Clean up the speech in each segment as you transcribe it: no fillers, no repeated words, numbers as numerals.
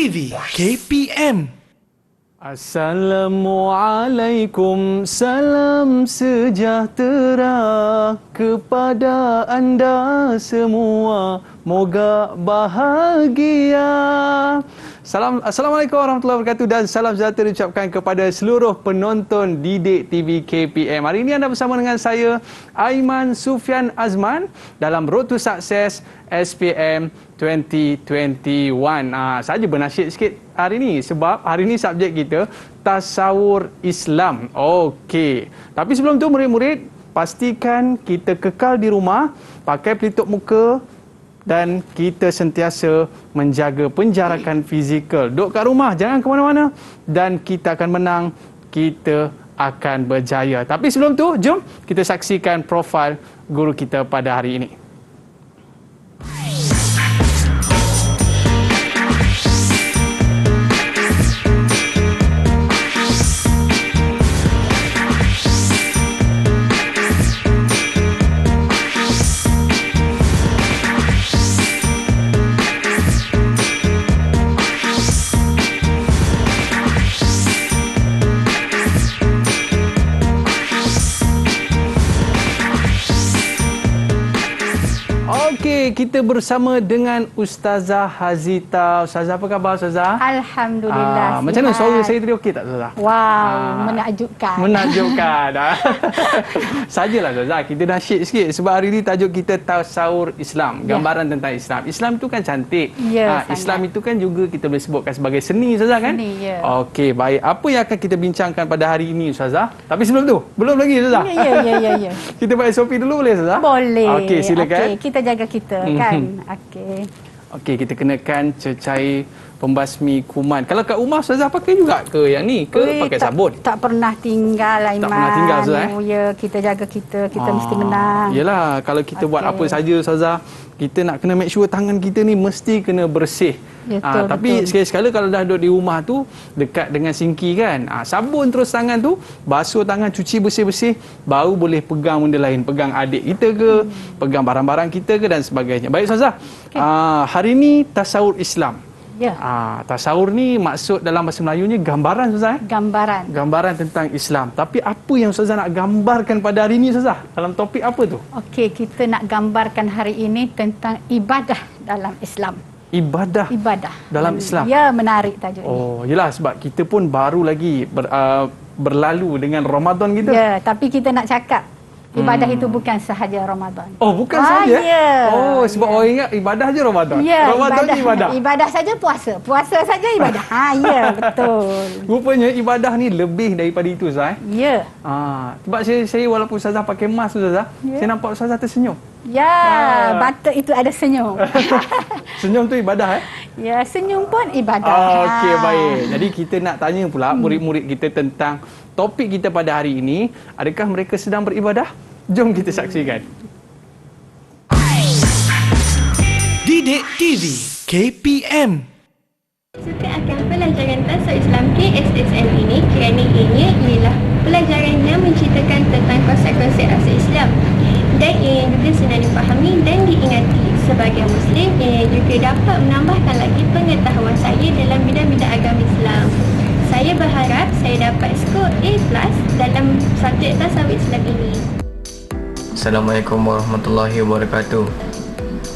TV KPM. Assalamualaikum, salam sejahtera kepada anda semua, moga bahagia. Assalamualaikum warahmatullahi wabarakatuh dan salam sejahtera diucapkan kepada seluruh penonton Didik TV KPM. Hari ini anda bersama dengan saya, Aiman Sufian Azman, dalam Road to Success SPM 2021. Saja bernasyid sikit hari ini sebab hari ini subjek kita tasawur Islam. Okey. Tapi sebelum tu murid-murid, pastikan kita kekal di rumah, pakai pelitup muka dan kita sentiasa menjaga penjarakan fizikal. Duduk kat rumah, jangan ke mana-mana dan kita akan menang, kita akan berjaya. Tapi sebelum tu, jom kita saksikan profil guru kita pada hari ini. Okey, kita bersama dengan Ustazah Hazita. Ustazah, apa khabar Ustazah? Alhamdulillah. Macam mana suara saya tadi okey tak Ustazah? Wow, menakjubkan. Menakjubkan. Sajalah Ustazah, kita nasyid sikit sebab hari ini tajuk kita tasawur Islam, gambaran tentang Islam. Islam itu kan cantik. Ya, Islam itu kan juga kita boleh sebutkan sebagai seni Ustazah kan? Seni, ya. Okey, baik. Apa yang akan kita bincangkan pada hari ini Ustazah? Tapi sebelum tu, belum lagi Ustazah. Ya. Kita buat SOP dulu boleh Ustazah? Boleh. Okey, silakan. Okey, kita jaga kita kan. Okey, kita kenakan cecair pembasmi kuman. Kalau kat rumah Ustazah pakai juga ke yang ni? Ke pakai sabun? Tak pernah tinggal, Aiman. Tak pernah tinggal Ustazah Ya, kita jaga kita mesti menang. Yelah, kalau kita buat apa saja Ustazah, kita nak kena make sure tangan kita ni mesti kena bersih. Betul, tapi sekali-sekala kalau dah duduk di rumah tu dekat dengan sinki kan, sabun terus tangan tu, basuh tangan, cuci bersih-bersih, baru boleh pegang benda lain, pegang adik kita ke, pegang barang-barang kita ke dan sebagainya. Baik Ustazah, hari ni tasawur Islam. Ya. Tasawur ni maksud dalam bahasa Melayunya gambaran Ustazah. Gambaran tentang Islam. Tapi apa yang Ustazah nak gambarkan pada hari ini Ustazah? Dalam topik apa tu? Okey, kita nak gambarkan hari ini tentang ibadah dalam Islam. Ibadah dalam Islam. Ya, menarik tajuk ni. Oh, yelah sebab kita pun baru lagi berlalu dengan Ramadan kita. Ya, tapi kita nak cakap ibadah itu bukan sahaja Ramadan. Oh, bukan sahaja? Ya. Oh, sebab orang ingat ibadah je Ramadan. Ya, Ramadan ibadah. Ibadah saja puasa. Puasa saja ibadah. Ya, betul. Rupanya ibadah ni lebih daripada itu Ustazah. Ya. Sebab saya walaupun Ustazah pakai mask Ustazah, saya nampak Ustazah tersenyum. Ya, batuk itu ada senyum. Senyum tu ibadah Ya, senyum pun ibadah. Okey, baik. Jadi kita nak tanya pula murid-murid kita tentang topik kita pada hari ini. Adakah mereka sedang beribadah? Jom kita saksikan. Didik TV KPM. Suka akan pelajaran tasawuf Islam KSSM ini kerana ianya ialah pelajaran yang menceritakan tentang konsep-konsep asal Islam dan ia juga senang dipahami dan diingati. Sebagai Muslim, ia juga dapat menambahkan lagi pengetahuan saya dalam bidang-bidang agama Islam. Saya berharap saya dapat skor A+ dalam subjek tasawuf Islam ini. Assalamualaikum warahmatullahi wabarakatuh.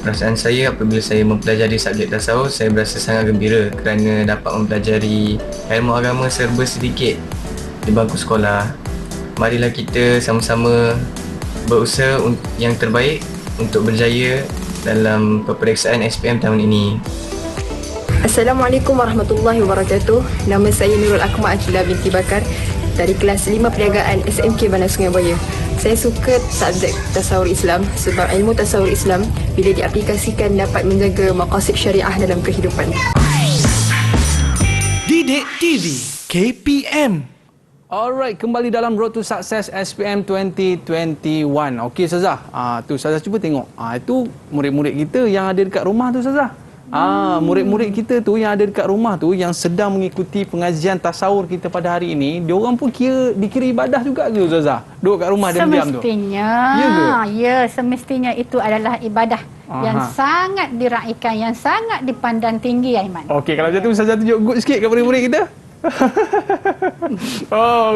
Perasaan saya apabila saya mempelajari subjek tasawuf, saya berasa sangat gembira kerana dapat mempelajari ilmu agama serba sedikit di bangku sekolah. Marilah kita sama-sama berusaha yang terbaik untuk berjaya dalam peperiksaan SPM tahun ini. Assalamualaikum warahmatullahi wabarakatuh. Nama saya Nurul Akmal Akila binti Bakar dari kelas 5 Perniagaan SMK Bandar Sungai Buaya. Saya suka subjek tasawur Islam sebab ilmu tasawur Islam bila diaplikasikan dapat menjaga maqasid syariah dalam kehidupan. Didik TV KPM. Alright, kembali dalam Road to Success SPM 2021. Okey Ustazah, tu Ustazah cuba tengok. Itu murid-murid kita yang ada dekat rumah tu Ustazah. Murid-murid kita tu yang ada dekat rumah tu yang sedang mengikuti pengajian tasawur kita pada hari ini, dia orang pun dikira ibadah juga ke Ustazah? Duduk kat rumah diam-diam tu. Semestinya. Ya, semestinya itu adalah ibadah. yang sangat diraikan, yang sangat dipandang tinggi, Aiman. Okey, kalau macam tu Ustazah tunjuk good sikit kepada murid kita.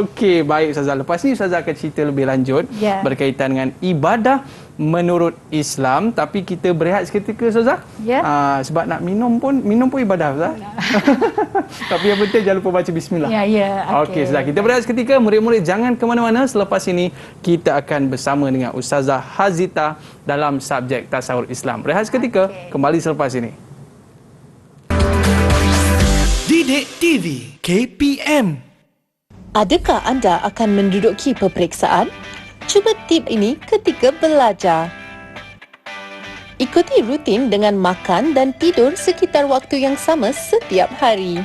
Okey, baik Ustazah. Lepas ni Ustazah akan cerita lebih lanjut berkaitan dengan ibadah menurut Islam, tapi kita berehat seketika Ustazah. Sebab nak minum pun ibadah Ustazah. Tapi yang penting jangan lupa baca bismillah. Okey, Ustazah. Kita berehat seketika. Murid-murid jangan ke mana-mana. Selepas ini kita akan bersama dengan Ustazah Hazita dalam subjek tasawuf Islam. Berehat seketika, kembali selepas ini. Didik TV KPM. Adakah anda akan menduduki peperiksaan? Cuba tip ini ketika belajar. Ikuti rutin dengan makan dan tidur sekitar waktu yang sama setiap hari.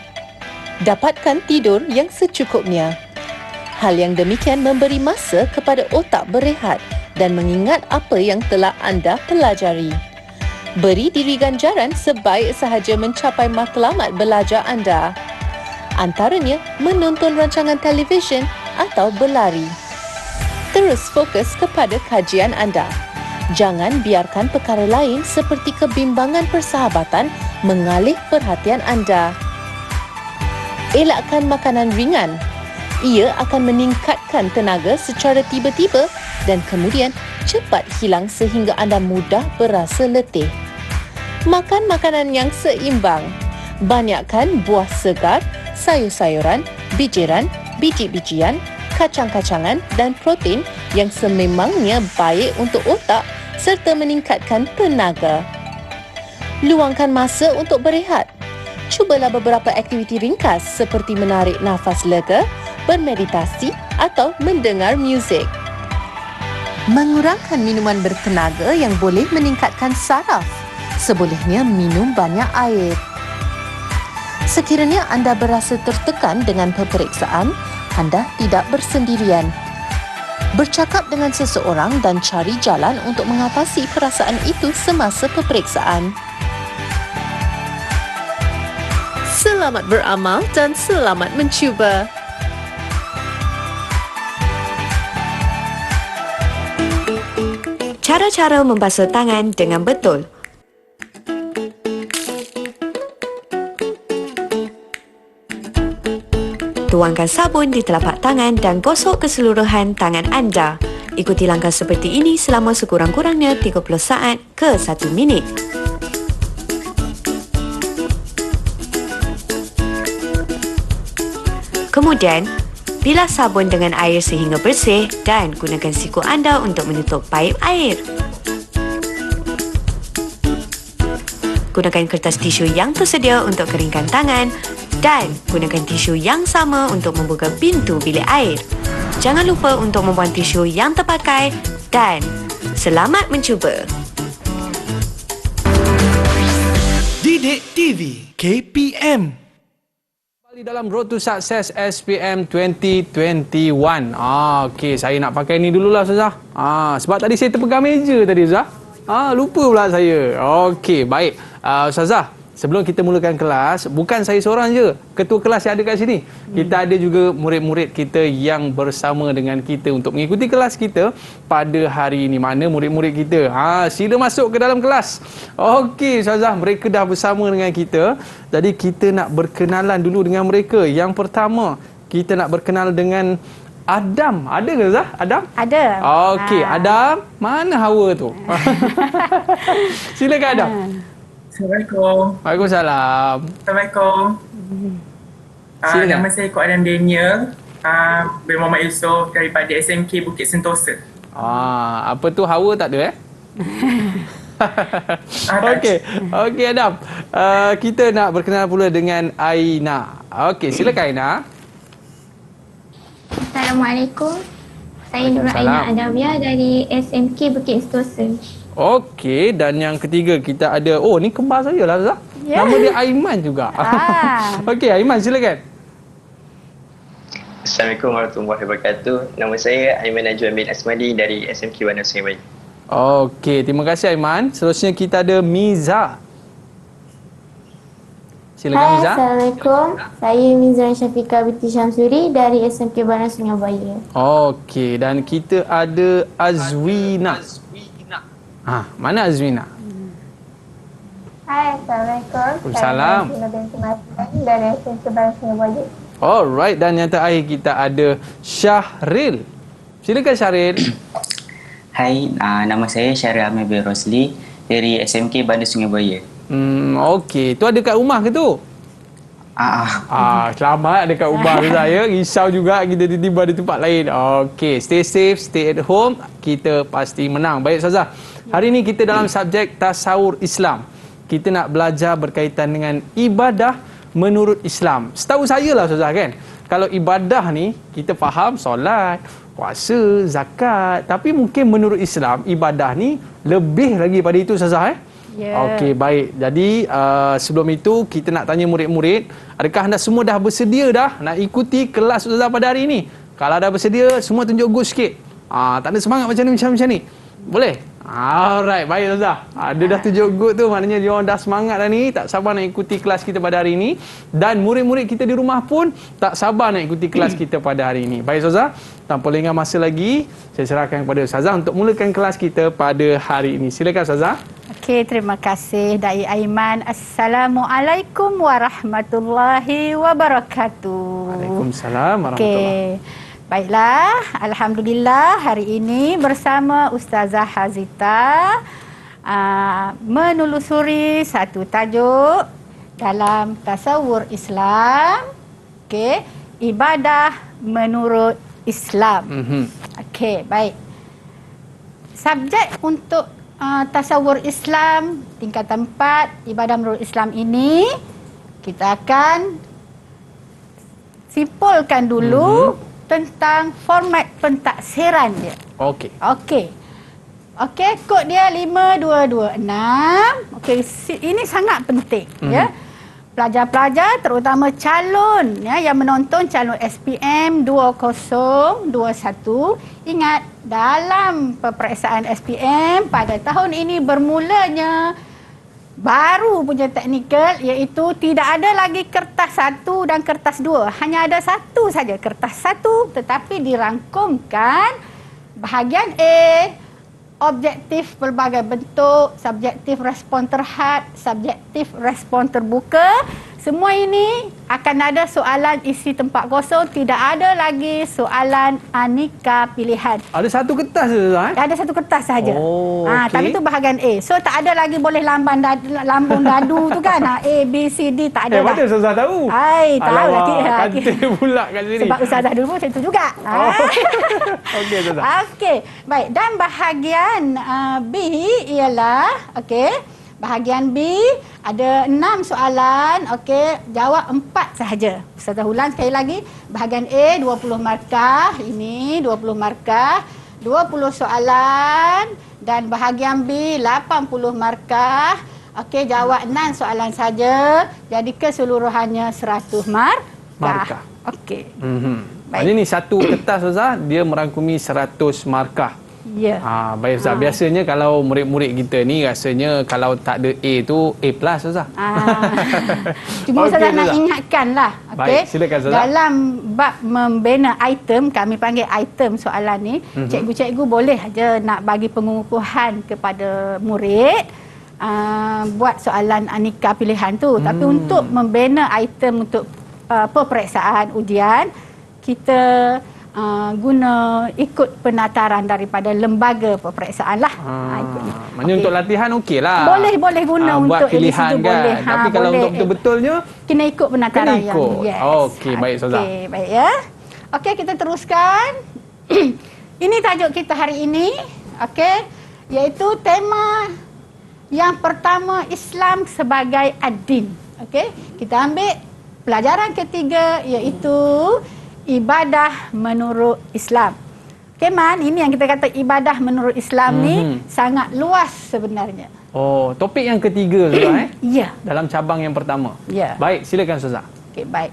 Dapatkan tidur yang secukupnya. Hal yang demikian memberi masa kepada otak berehat dan mengingat apa yang telah anda pelajari. Beri diri ganjaran sebaik sahaja mencapai matlamat belajar anda. Antaranya menonton rancangan televisyen atau berlari. Terus fokus kepada kajian anda. Jangan biarkan perkara lain seperti kebimbangan persahabatan mengalih perhatian anda. Elakkan makanan ringan. Ia akan meningkatkan tenaga secara tiba-tiba dan kemudian cepat hilang sehingga anda mudah berasa letih. Makan makanan yang seimbang. Banyakkan buah segar, sayur-sayuran, bijiran, biji-bijian, kacang-kacangan dan protein yang sememangnya baik untuk otak serta meningkatkan tenaga. Luangkan masa untuk berehat. Cubalah beberapa aktiviti ringkas seperti menarik nafas lega, bermeditasi atau mendengar muzik. Mengurangkan minuman bertenaga yang boleh meningkatkan saraf. Sebolehnya minum banyak air. Sekiranya anda berasa tertekan dengan peperiksaan, anda tidak bersendirian. Bercakap dengan seseorang dan cari jalan untuk mengatasi perasaan itu semasa peperiksaan. Selamat beramal dan selamat mencuba. Cara-cara membasuh tangan dengan betul. Tuangkan sabun di telapak tangan dan gosok keseluruhan tangan anda. Ikuti langkah seperti ini selama sekurang-kurangnya 30 saat ke 1 minit. Kemudian, bilas sabun dengan air sehingga bersih dan gunakan siku anda untuk menutup paip air. Gunakan kertas tisu yang tersedia untuk keringkan tangan dan gunakan tisu yang sama untuk membuka pintu bilik air. Jangan lupa untuk membuang tisu yang terpakai dan selamat mencuba. Didik TV KPM. Kembali dalam Road to Success SPM 2021. Okey, saya nak pakai ni dululah Ustazah. Sebab tadi saya terpegang meja tadi Ustazah. Lupa pula saya. Okey, baik. Ustazah, sebelum kita mulakan kelas, bukan saya seorang je, ketua kelas yang ada kat sini. Kita ada juga murid-murid kita yang bersama dengan kita untuk mengikuti kelas kita pada hari ini. Mana murid-murid kita? Sila masuk ke dalam kelas. Okey, Ustazah, mereka dah bersama dengan kita. Jadi kita nak berkenalan dulu dengan mereka. Yang pertama, kita nak berkenal dengan Adam. Ada ke Ustazah? Adam? Ada. Okey, Adam. Mana Hawa tu? Silakan Adam. Assalamualaikum. Waalaikumsalam. Assalamualaikum. Nama saya Kok Adam Daniel bin Muhammad Yusof daripada SMK Bukit Sentosa. Apa tu Hawa tak ada Okey. Okey Adam. Kita nak berkenal pula dengan Aina. Okey, silakan Aina. Assalamualaikum. Saya Nur Aina Adawiyah dari SMK Bukit Sentosa. Okey, dan yang ketiga kita ada, ni kembar saya lah Zah. Nama dia Aiman juga. Okey, Aiman silakan. Assalamualaikum warahmatullahi wabarakatuh. Nama saya Aiman Najwan bin Asmadi dari SMK Bandar Sungai Bayi. Okey, terima kasih Aiman. Seterusnya kita ada Miza. Silakan Miza. Assalamualaikum. Saya Miza Syafiqah binti Syamsuri dari SMK Bandar Sungai Bayi. Okey, dan kita ada Azwina. Mana Azwina? Hai, Assalamualaikum. Waalaikumsalam. Saya Nabila binti Matan dari SMK Baran Sungai Buaya. Alright, dan yang terakhir kita ada Syahril. Silakan Syahril. Hai, nama saya Syahril Ahmad bin Rosli dari SMK Bandar Sungai Buaya. Okey. Tu ada kat rumah ke tu? Selamat dekat rumah saya. Risau juga kita tiba-tiba di tempat lain. Okey, stay safe, stay at home. Kita pasti menang. Baik Ustazah. Hari ini kita dalam subjek tasawur Islam. Kita nak belajar berkaitan dengan ibadah menurut Islam. Setahu saya lah Ustazah kan. Kalau ibadah ni kita faham solat, puasa, zakat. Tapi mungkin menurut Islam ibadah ni lebih lagi pada itu Ustazah Okey, baik. Jadi sebelum itu kita nak tanya murid-murid, adakah anda semua dah bersedia dah nak ikuti kelas Ustazah pada hari ini? Kalau dah bersedia, semua tunjuk go sikit. Tak ada semangat macam ni. Boleh? Alright, baik Ustazah. Dia dah tunjuk good tu, maknanya dia orang dah semangat dah ni, tak sabar nak ikuti kelas kita pada hari ini. Dan murid-murid kita di rumah pun tak sabar nak ikuti kelas kita pada hari ini. Baik Ustazah, tanpa lengah masa lagi, saya serahkan kepada Ustazah untuk mulakan kelas kita pada hari ini. Silakan Ustazah. Okey, terima kasih Dai Aiman. Assalamualaikum warahmatullahi wabarakatuh. Waalaikumsalam warahmatullahi. Baiklah, alhamdulillah hari ini bersama Ustazah Hazita menelusuri satu tajuk dalam tasawur Islam. Okey, ibadah menurut Islam. Okey, baik. Subjek untuk tasawur Islam tingkatan 4 ibadah menurut Islam ini kita akan simpulkan dulu tentang format pentaksiran dia. Okey. Okey, kod dia 5226. Okey, ini sangat penting ya. Pelajar-pelajar terutama calon yang menonton calon SPM 2021, ingat dalam peperiksaan SPM pada tahun ini bermulanya baru punya teknikal, iaitu tidak ada lagi kertas 1 dan kertas 2. Hanya ada satu saja, kertas 1, tetapi dirangkumkan bahagian A, objektif pelbagai bentuk, subjektif respon terhad, subjektif respon terbuka. Semua ini akan ada soalan isi tempat kosong, tidak ada lagi soalan aneka pilihan. Ada satu kertas je Ada satu kertas saja. Okay. Tapi itu bahagian A. So tak ada lagi boleh lambung dadu tu kan. A, B, C, D tak ada dah. Mana Ustazah tahu? Tahu lagi. Kata pula kat sini. Sebab Ustazah dulu macam tu juga. Okey Ustazah. Okey. Baik, dan bahagian B ialah bahagian B ada 6 soalan. Okey, jawab 4 sahaja. Ustazah ulang sekali lagi. Bahagian A 20 markah, ini 20 markah, 20 soalan, dan bahagian B 80 markah. Okey, jawab 6 soalan saja. Jadi keseluruhannya 100 markah. Okey. Baik. Ini satu kertas Ustazah, dia merangkumi 100 markah. Ya. Baik Ustaz. Biasanya kalau murid-murid kita ni rasanya kalau tak ada A tu A+ Ustaz. Cuma Ustazah nak ingatkanlah. Baik, silakan Ustazah. Dalam bab membina item, kami panggil item soalan ni, cikgu-cikgu boleh aja nak bagi pengukuhan kepada murid buat soalan aneka pilihan tu. Tapi untuk membina item untuk peperiksaan ujian, kita guna ikut penataran daripada lembaga peperiksaan lah. Maksudnya untuk latihan okeylah. Boleh guna untuk buat pilihan kan. boleh. Tapi kalau untuk betul-betulnya kena ikut penataran kena ikut. Okey, baik Ustazah. Okey, baik ya. Okey, kita teruskan. Ini tajuk kita hari ini. Okey, iaitu tema yang pertama, Islam sebagai ad-din. Okey, kita ambil pelajaran ketiga iaitu ibadah menurut Islam. Okey Man, ini yang kita kata ibadah menurut Islam ni sangat luas sebenarnya. Topik yang ketiga Ustazah Ya. Dalam cabang yang pertama. Ya. Baik, silakan Ustazah. Okey, baik.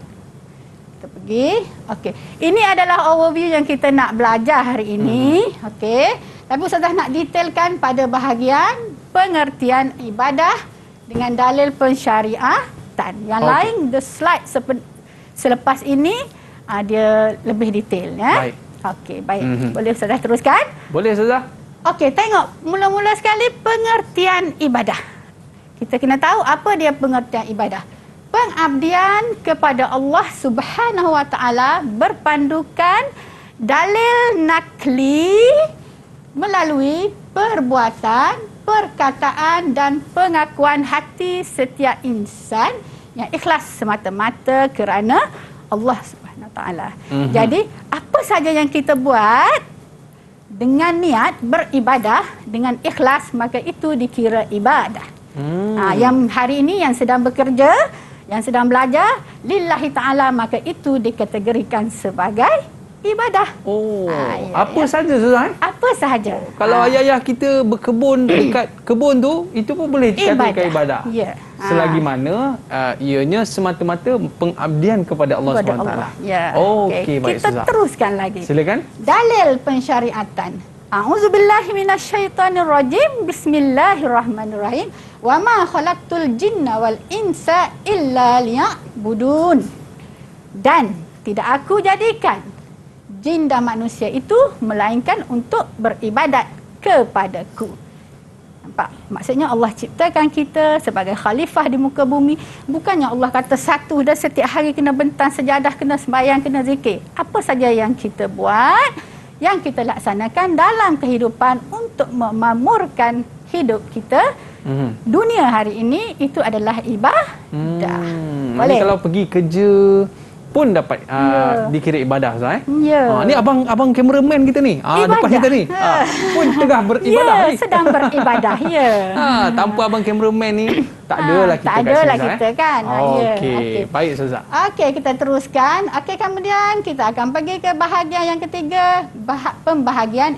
Kita pergi. Okey. Ini adalah overview yang kita nak belajar hari ini. Okey. Tapi Ustazah nak detailkan pada bahagian pengertian ibadah dengan dalil pensyariatan. Yang lain, the slide selepas ini dia lebih detail ya. Baik. Okey, baik. Boleh Ustazah teruskan? Boleh Ustazah. Okey, tengok mula-mula sekali pengertian ibadah. Kita kena tahu apa dia pengertian ibadah. Pengabdian kepada Allah Subhanahu Wa Taala berpandukan dalil nakli melalui perbuatan, perkataan dan pengakuan hati setiap insan yang ikhlas semata-mata kerana Allah Subhanahu Wa Taala. Jadi, apa saja yang kita buat dengan niat beribadah dengan ikhlas, maka itu dikira ibadah. Yang hari ini yang sedang bekerja, yang sedang belajar lillahi ta'ala, maka itu dikategorikan sebagai ibadah. Apa saja Ustazah? Apa sahaja. Kalau ayah-ayah kita berkebun dekat kebun tu, itu pun boleh dikatakan ibadah. Ya. Selagi mana ianya semata-mata pengabdian kepada Allah SWT. Ya. Okey, baik kita Ustazah. teruskan lagi. Silakan. Dalil pensyariatan. A'udzubillahi minasyaitonirrajim. Bismillahirrahmanirrahim. Wa ma khalaqtul jinna wal insa illa liya'budun. Dan tidak aku jadikan jin dan manusia itu melainkan untuk beribadat kepadaku. Nampak? Maksudnya Allah ciptakan kita sebagai khalifah di muka bumi. Bukannya Allah kata satu dah setiap hari kena bentang sejadah, kena sembahyang, kena zikir. Apa saja yang kita buat, yang kita laksanakan dalam kehidupan untuk memakmurkan hidup kita, dunia hari ini, itu adalah ibadah. Boleh. Kalau pergi kerja pun dapat dikira ibadah, Ustaz. Ni abang kameraman kita ni. Depan kita ni. Pun tengah beribadah ni. Sedang beribadah. Tanpa abang kameraman ni tak adalah kita kat sini. Tak adalah kita kan. Okey. Baik Ustazah. Okey, kita teruskan. Okey, kemudian kita akan pergi ke bahagian yang ketiga, pembahagian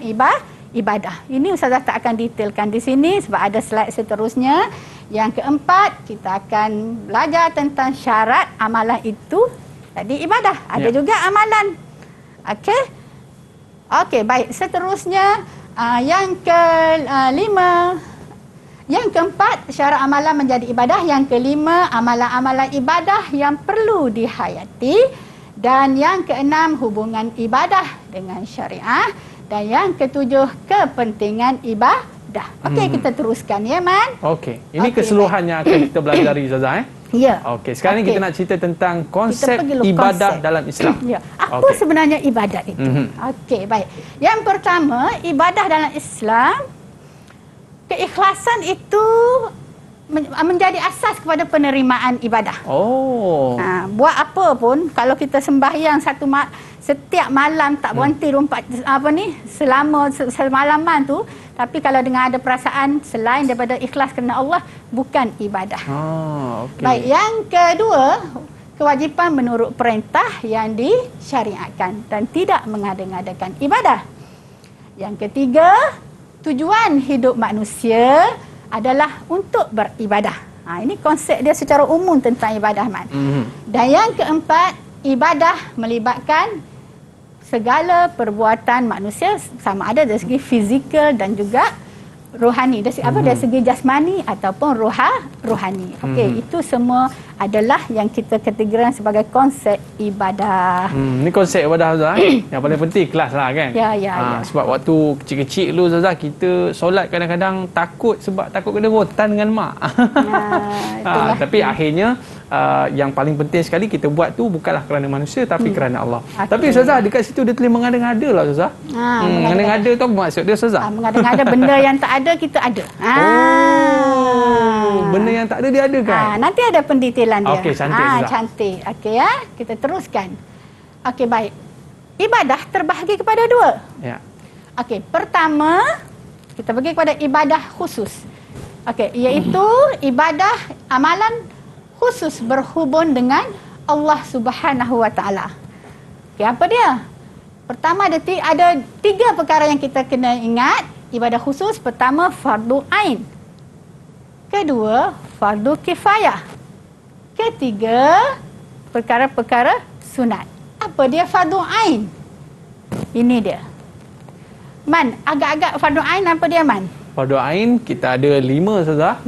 ibadah. Ini Ustazah tak akan detailkan di sini sebab ada slide seterusnya. Yang keempat, kita akan belajar tentang syarat amalan itu. Tadi ibadah, ada juga amalan. Okey. Okey, baik. Seterusnya yang kelima, yang keempat, syarat amalan menjadi ibadah. Yang kelima, amalan-amalan ibadah yang perlu dihayati. Dan yang keenam, hubungan ibadah dengan syariah. Dan yang ketujuh, kepentingan ibadah. Okey, kita teruskan ya, Man. Okey. Ini keseluruhan yang akan kita belajari, Ustazah. Ya. Okey, sekarang ni kita nak cerita tentang konsep ibadah dalam Islam. Ya. Apa sebenarnya ibadat itu? Okey, baik. Yang pertama, ibadah dalam Islam, keikhlasan itu menjadi asas kepada penerimaan ibadah. Buat apa pun, kalau kita sembahyang setiap malam tak berhenti 24 selama semalaman tu, tapi kalau dengan ada perasaan selain daripada ikhlas kerana Allah, bukan ibadah. Okay. Baik, yang kedua, kewajipan menurut perintah yang disyariatkan dan tidak mengada-ngadakan ibadah. Yang ketiga, tujuan hidup manusia adalah untuk beribadah. Ini konsep dia secara umum tentang ibadah, Man. Dan yang keempat, ibadah melibatkan segala perbuatan manusia, sama ada dari segi fizikal dan juga rohani, dari segi jasmani ataupun rohani. Okey, itu semua adalah yang kita kategorikan sebagai konsep ibadah. Ni konsep ibadah, Ustazah. Yang paling penting ikhlas lah kan. Ya. Sebab waktu kecil-kecil dulu, Ustazah, kita solat kadang-kadang takut sebab takut kena rotan dengan mak. Tapi akhirnya yang paling penting sekali kita buat tu bukanlah kerana manusia tapi kerana Allah. Tapi Ustazah, dekat situ dia tulis mengada-ngada lah, Ustazah. Mengada-ngada tu apa maksud dia, Ustazah? Mengada-ngada benda yang tak ada kita ada. Benda yang tak ada dia ada kan? Nanti ada pendetailan dia. Okey, cantik, Ustazah. Cantik. Okey ya, kita teruskan. Okey, baik. Ibadah terbahagi kepada dua. Ya. Okey, pertama kita pergi kepada ibadah khusus. Okey, iaitu ibadah amalan khusus berhubung dengan Allah Subhanahu Wa Taala. Okey, apa dia? Pertama ada tiga perkara yang kita kena ingat. Ibadah khusus, pertama fardu ain. Kedua, fardu kifayah. Ketiga, perkara-perkara sunat. Apa dia fardu ain? Ini dia. Man, agak-agak fardu ain apa dia, Man? Fardu ain kita ada 5, Ustazah.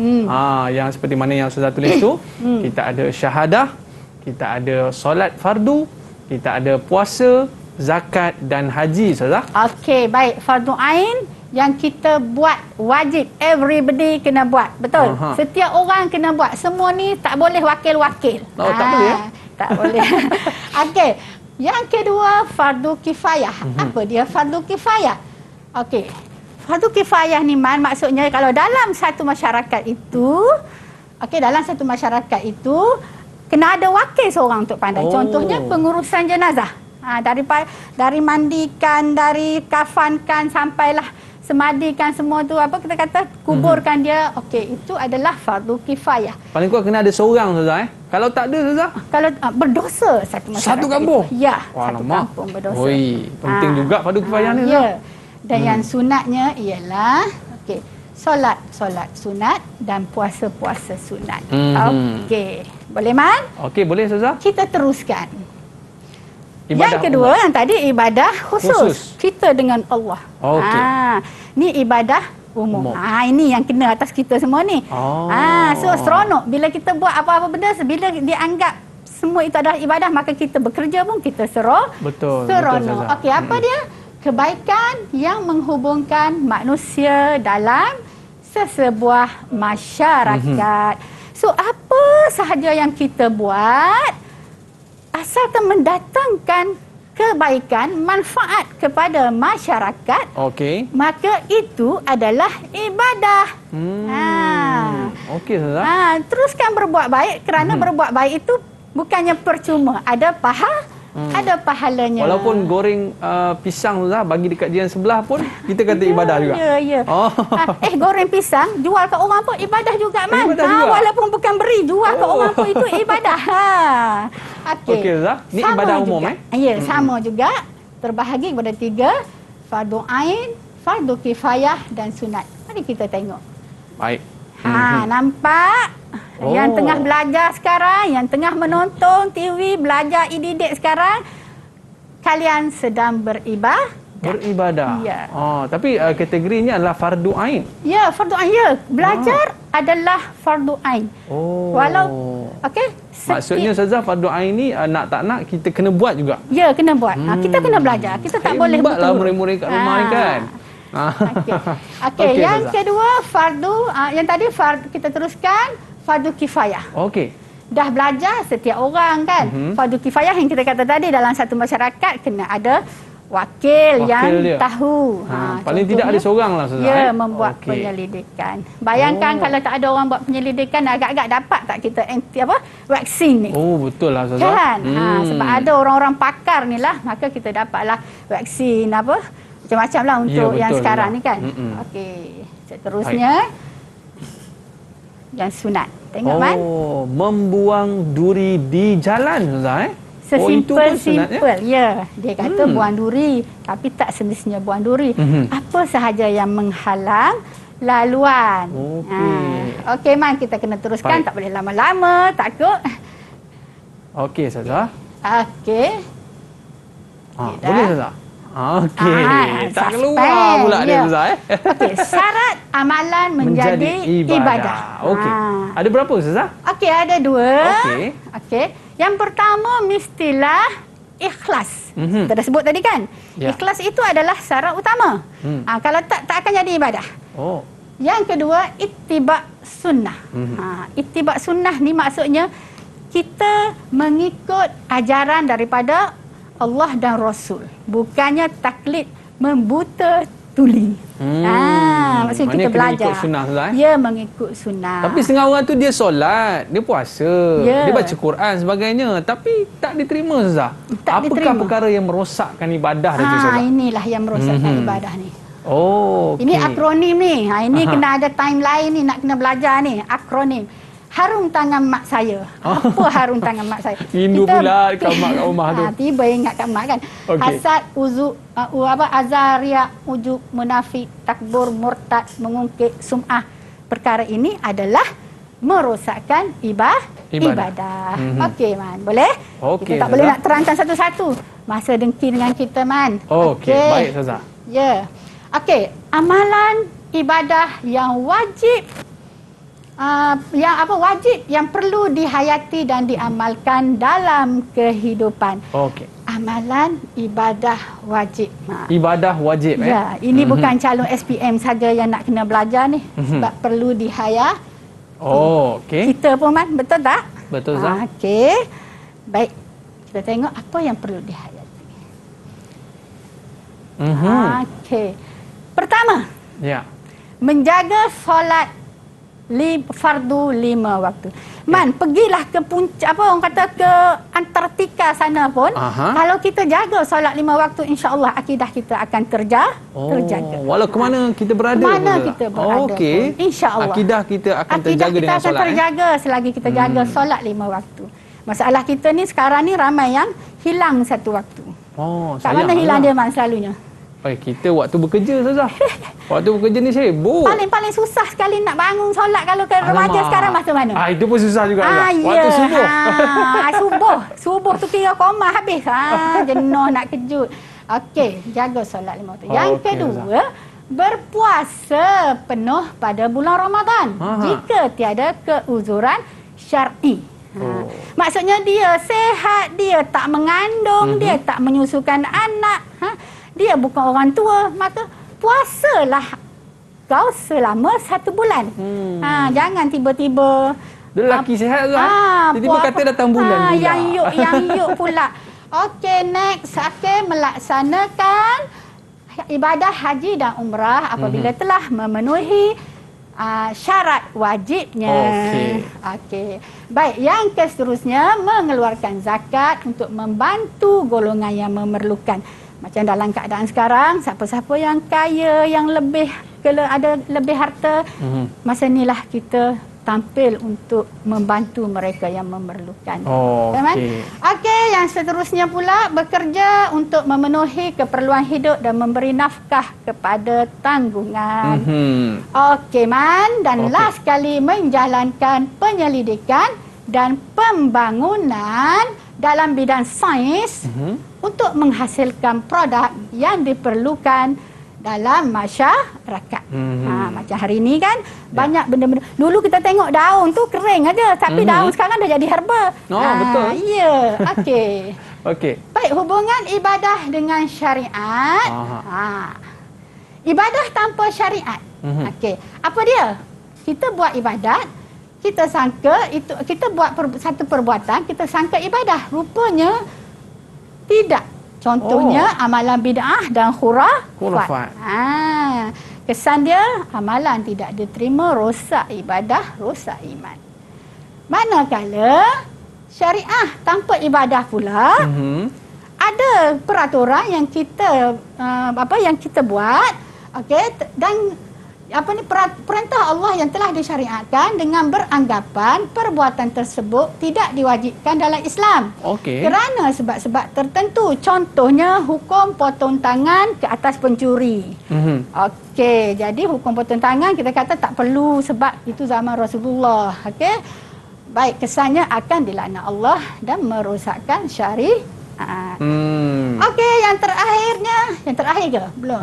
Yang seperti mana yang Ustazah tulis tu, kita ada syahadah, kita ada solat fardu, kita ada puasa, zakat dan haji, Ustazah. Okey, baik. Fardu ain yang kita buat wajib, everybody kena buat, betul? Setiap orang kena buat. Semua ni tak boleh wakil-wakil. Tak boleh ya? Tak boleh. Okey. Yang kedua, fardu kifayah. Apa dia fardu kifayah? Okey. Fardu kifayah ni maksudnya kalau dalam satu masyarakat itu, dalam satu masyarakat itu kena ada wakil seorang untuk pandai. Contohnya pengurusan jenazah. Dari mandikan, dari kafankan sampailah semadikan semua tu kita kata kuburkan dia. Okey, itu adalah fardu kifayah. Paling kurang kena ada seorang saja Kalau tak ada saja. Kalau berdosa satu masyarakat. Satu kampung. Ya, satu kampung berdosa. Oi, penting juga fardu kifayah ni. Ya. Dan yang sunatnya ialah solat sunat dan puasa sunat. Okey. Boleh Man? Okey, boleh Ustazah. Kita teruskan. Ibadah yang kedua yang tadi ibadah khusus. Kita dengan Allah. Okey. Ni ibadah umum. Ini yang kena atas kita semua ni. So seronok bila kita buat apa-apa benda, bila dianggap semua itu adalah ibadah, maka kita bekerja pun kita seronok. Betul. Okey, apa dia? Kebaikan yang menghubungkan manusia dalam sesebuah masyarakat. So apa sahaja yang kita buat asalkan mendatangkan kebaikan, manfaat kepada masyarakat, maka itu adalah ibadah. Okey, Ustazah. Teruskan berbuat baik kerana berbuat baik itu bukannya percuma, ada pahalanya. Walaupun goreng pisang Ustazah bagi dekat jiran sebelah pun kita kata ibadah juga. Ya. Goreng pisang jual ke orang pun ibadah juga Man. Walaupun bukan beri, jual ke orang pun itu ibadah. Okey Ustazah. Ni ibadah umum Ya, sama juga. Terbahagi kepada 3, fardu ain, fardu kifayah dan sunat. Mari kita tengok. Baik. Nampak? Yang tengah belajar sekarang, yang tengah menonton TV, belajar e-didik sekarang, kalian sedang beribadah. Ya. Tapi kategorinya adalah fardu ain. Ya, fardu ain. Ya, belajar adalah fardu ain. Maksudnya Ustazah, fardu ain ni nak tak nak kita kena buat juga. Ya, kena buat. Kita kena belajar. Kita tak boleh betul. Hebatlah murid-murid kat rumah ni kan. Okey, yang kedua fardu, yang tadi kita teruskan fardu kifayah. Okey. Dah belajar setiap orang kan. Fardu kifayah yang kita kata tadi, dalam satu masyarakat kena ada wakil yang dia tahu. Paling tidak ada seorang lah Ustazah. Ya, membuat penyelidikan. Bayangkan kalau tak ada orang buat penyelidikan, agak-agak dapat tak kita vaksin ni. Betul lah Ustazah. Kan? Sebab ada orang-orang pakar ni lah, maka kita dapatlah vaksin macam-macam lah untuk yang sekarang ni kan. Okey, seterusnya yang sunat. Tengok Man. Membuang duri di jalan Ustazah. Sesimpel. Ya. Dia kata buang duri, tapi tak semestinya buang duri. Apa sahaja yang menghalang laluan. Okey Man, kita kena teruskan. Tak boleh lama-lama, takut. Okey Ustazah. Okey. Boleh Ustazah. Okey. Tak keluar pula dia Ustazah. Okey, syarat amalan menjadi ibadah. Okey. Ada berapa Ustazah? Okey, ada 2. Okey. Yang pertama mestilah ikhlas. Kita dah sebut tadi kan? Ikhlas itu adalah syarat utama. Kalau tak akan jadi ibadah. Yang kedua, ittiba' sunnah. Ittiba' sunnah ni maksudnya kita mengikut ajaran daripada Allah dan Rasul. Bukannya taklid membuta tuli. Maksudnya kita belajar. Mengikut sunnah Ustazah. Ya, mengikut sunnah. Tapi setengah orang tu dia solat, dia puasa, dia baca Quran sebagainya, tapi tak diterima Ustazah. Apakah perkara yang merosakkan ibadah dia tu Ustazah? Inilah yang merosakkan ibadah ni. Okay. Ini akronim ni. Ini kena ada timeline ni, nak kena belajar ni. Akronim. Harum tangan mak saya. Apa harum tangan mak saya? Rindu pula kat mak kat rumah tu. Tiba ingat kat mak kan. Hasad, azaria, ujub, munafik, takbur, murtad, mengungkit, sum'ah. Perkara ini adalah merosakkan ibadah. Okey Man, boleh? Kita tak boleh nak terangkan satu-satu. Masa dengki dengan kita Man. Okey, baik Ustazah. Ya. Okey, amalan ibadah yang wajib yang perlu dihayati dan diamalkan dalam kehidupan. amalan ibadah wajib. Ibadah wajib Ya, ini bukan calon SPM saja yang nak kena belajar ni. Sebab perlu dihayati. Oh, okey. Kita pun Man, betul tak? Betul Zah. Okey. Baik. Kita tengok apa yang perlu dihayati. Okey. Pertama, Ya. menjaga solat fardu 5 waktu. Man, pergilah ke puncak, apa orang kata, ke Antartika sana pun. Kalau kita jaga solat 5 waktu, insya-Allah akidah kita akan terjaga. Walau ke mana kita berada. Mana kita berada okey. pun, insya-Allah. Akidah kita akan terjaga dengan solat. Akidah kita akan terjaga selagi kita jaga solat 5 waktu. Masalah kita ni sekarang ni ramai yang hilang satu waktu. Kat mana hilang dia Man selalunya? Kita waktu bekerja Ustazah. Waktu bekerja ni sibuk. Paling susah sekali nak bangun solat kalau ke remaja sekarang masa mana? Itu pun susah juga. Waktu subuh. Subuh tu kira koma habis. Jenuh nak kejut. Okey, jaga solat 5 waktu. Yang kedua, berpuasa penuh pada bulan Ramadan jika tiada keuzuran syar'i. Maksudnya dia sehat, dia tak mengandung, dia tak menyusukan anak, dia bukan orang tua, maka puasalah kau selama 1 bulan. Jangan tiba-tiba dia lelaki sihat kan? Tiba-tiba kata datang bulan pula. Yang yuk pula. Okey, next. Okey, melaksanakan ibadah haji dan umrah apabila telah memenuhi syarat wajibnya. Okey. Baik, yang seterusnya mengeluarkan zakat untuk membantu golongan yang memerlukan. Macam dalam keadaan sekarang, siapa-siapa yang kaya, yang lebih, kalau ada lebih harta, masa inilah kita tampil untuk membantu mereka yang memerlukan. Okey, yang seterusnya pula bekerja untuk memenuhi keperluan hidup dan memberi nafkah kepada tanggungan. Okey Man, dan last sekali menjalankan penyelidikan dan pembangunan dalam bidang sains untuk menghasilkan produk yang diperlukan dalam masyarakat. Macam hari ini kan banyak benda-benda. Dulu kita tengok daun tu kering aja, tapi daun sekarang dah jadi herba. Betul. Ya, okey. Okey. Baik, hubungan ibadah dengan syariat. Ibadah tanpa syariat. Okey. Apa dia? Kita buat ibadat, kita sangka itu, kita buat satu perbuatan, kita sangka ibadah. Rupanya tidak. Contohnya amalan bid'ah dan khurafat. Kesan dia amalan tidak diterima, rosak ibadah, rosak iman. Manakala syariah tanpa ibadah pula, ada peraturan yang kita yang kita buat, okey, dan perintah Allah yang telah disyariatkan dengan beranggapan perbuatan tersebut tidak diwajibkan dalam Islam. Kerana sebab-sebab tertentu. Contohnya hukum potong tangan ke atas pencuri. Okey, jadi hukum potong tangan kita kata tak perlu sebab itu zaman Rasulullah. Okey. Baik, kesannya akan dilaknat Allah dan merosakkan syariat. Okey, yang terakhir ke? Belum.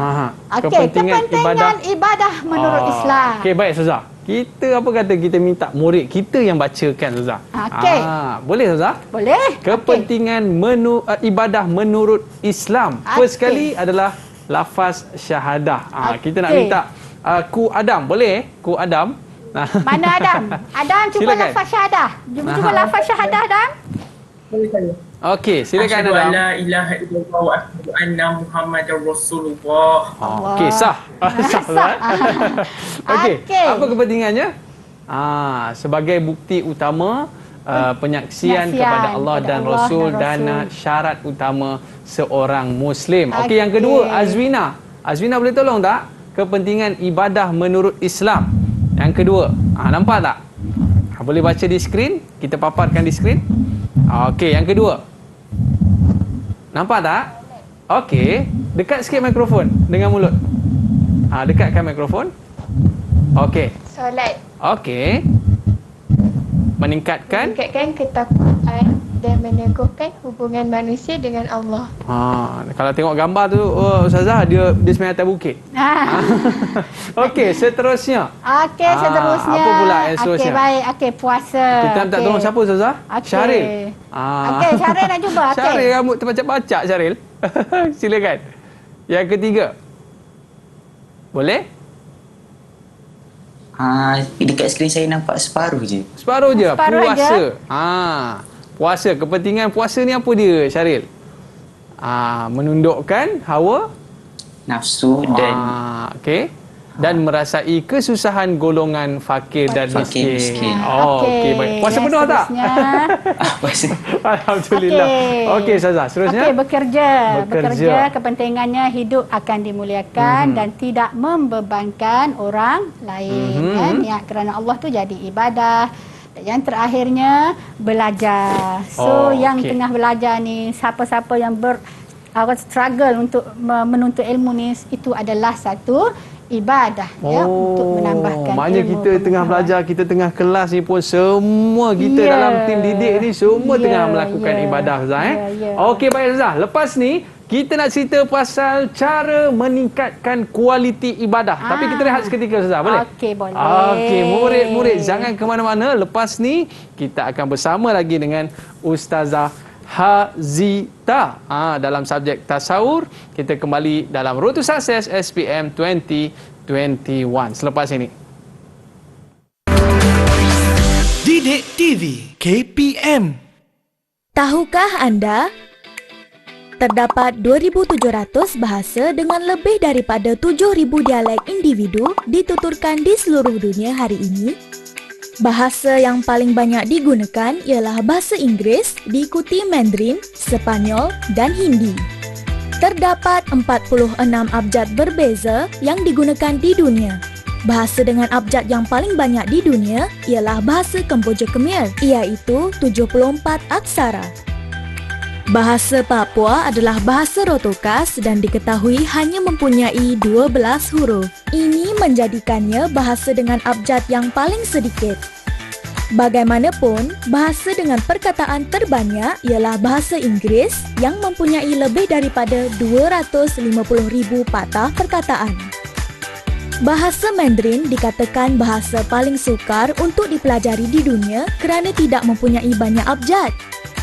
Okey, kepentingan ibadah menurut Islam. Okey, baik Ustazah. Kita apa kata kita minta murid kita yang bacakan Ustazah. Okey. Boleh Ustazah? Boleh. Kepentingan ibadah menurut Islam. First sekali adalah lafaz syahadah. Kita nak minta Ku Adam, boleh? Ku Adam. Mana Adam? Adam cuba lafaz syahadah. Cuba lafaz syahadah Adam. Boleh saya. Okey, silakan Adam. Asyhadu an la ilaha illallah wa asyhadu anna Muhammadar Rasulullah. Okey, sah. Sah. Okey, apa kepentingannya? Sebagai bukti utama penyaksian kepada Allah dan Rasul dan syarat utama seorang Muslim. Okey, yang kedua, Azwina. Azwina boleh tolong tak? Kepentingan ibadah menurut Islam. Yang kedua, nampak tak? Boleh baca di skrin? Kita paparkan di skrin. Okey, yang kedua. Nampak tak? Okey, dekat sikit mikrofon dengan mulut. Dekatkan mikrofon. Okey. Solat. Okey. Meningkatkan ketakwaan dan meneguhkan hubungan manusia dengan Allah. Kalau tengok gambar tu, Ustazah, dia sebenarnya atas bukit. Okey, seterusnya. Okey, seterusnya. Apa pula yang seterusnya? Okey, baik. Okey, puasa. Kita minta tolong siapa, Ustazah? Syaril. Okey, Syaril nak cuba. Okey. Syaril rambut terbacak-bacak, Syaril. Silakan. Yang ketiga. Boleh? Dekat skrin saya nampak separuh je. Separuh je. Separuh puasa. Puasa. Kepentingan puasa ni apa dia, Syaril? Menundukkan hawa Nafsu dan okey. Dan merasai kesusahan golongan fakir dan miskin. Okey, baik. Puasa penuh tak? puasa. Alhamdulillah. Okey, Ustazah, seterusnya. Okey, bekerja. Kepentingannya hidup akan dimuliakan dan tidak membebankan orang lain. Niat kerana Allah tu jadi ibadah. Dan yang terakhirnya, belajar. So, yang tengah belajar ni, siapa-siapa yang struggle untuk menuntut ilmu ni, itu adalah satu ibadah untuk menambahkan maknanya ilmu. Kita tengah belajar, kita tengah kelas ni pun semua kita dalam tim didik ni semua tengah melakukan ibadah, Ustaz. Okey, baik, Ustaz. Lepas ni kita nak cerita pasal cara meningkatkan kualiti ibadah. Tapi kita rehat seketika, Ustaz. Boleh? Okey, boleh. Okey, murid-murid jangan ke mana-mana. Lepas ni kita akan bersama lagi dengan Ustazah Hazita dalam subjek tasawur. Kita kembali dalam Road to Success SPM 2021 selepas ini. Didik TV KPM. Tahukah anda? Terdapat 2,700 bahasa dengan lebih daripada 7,000 dialek individu dituturkan di seluruh dunia hari ini. Bahasa yang paling banyak digunakan ialah bahasa Inggeris, diikuti Mandarin, Sepanyol dan Hindi. Terdapat 46 abjad berbeza yang digunakan di dunia. Bahasa dengan abjad yang paling banyak di dunia ialah bahasa Kemboja Khmer, iaitu 74 aksara. Bahasa Papua adalah bahasa rotokas dan diketahui hanya mempunyai 12 huruf. Ini menjadikannya bahasa dengan abjad yang paling sedikit. Bagaimanapun, bahasa dengan perkataan terbanyak ialah bahasa Inggeris yang mempunyai lebih daripada 250,000 patah perkataan. Bahasa Mandarin dikatakan bahasa paling sukar untuk dipelajari di dunia kerana tidak mempunyai banyak abjad.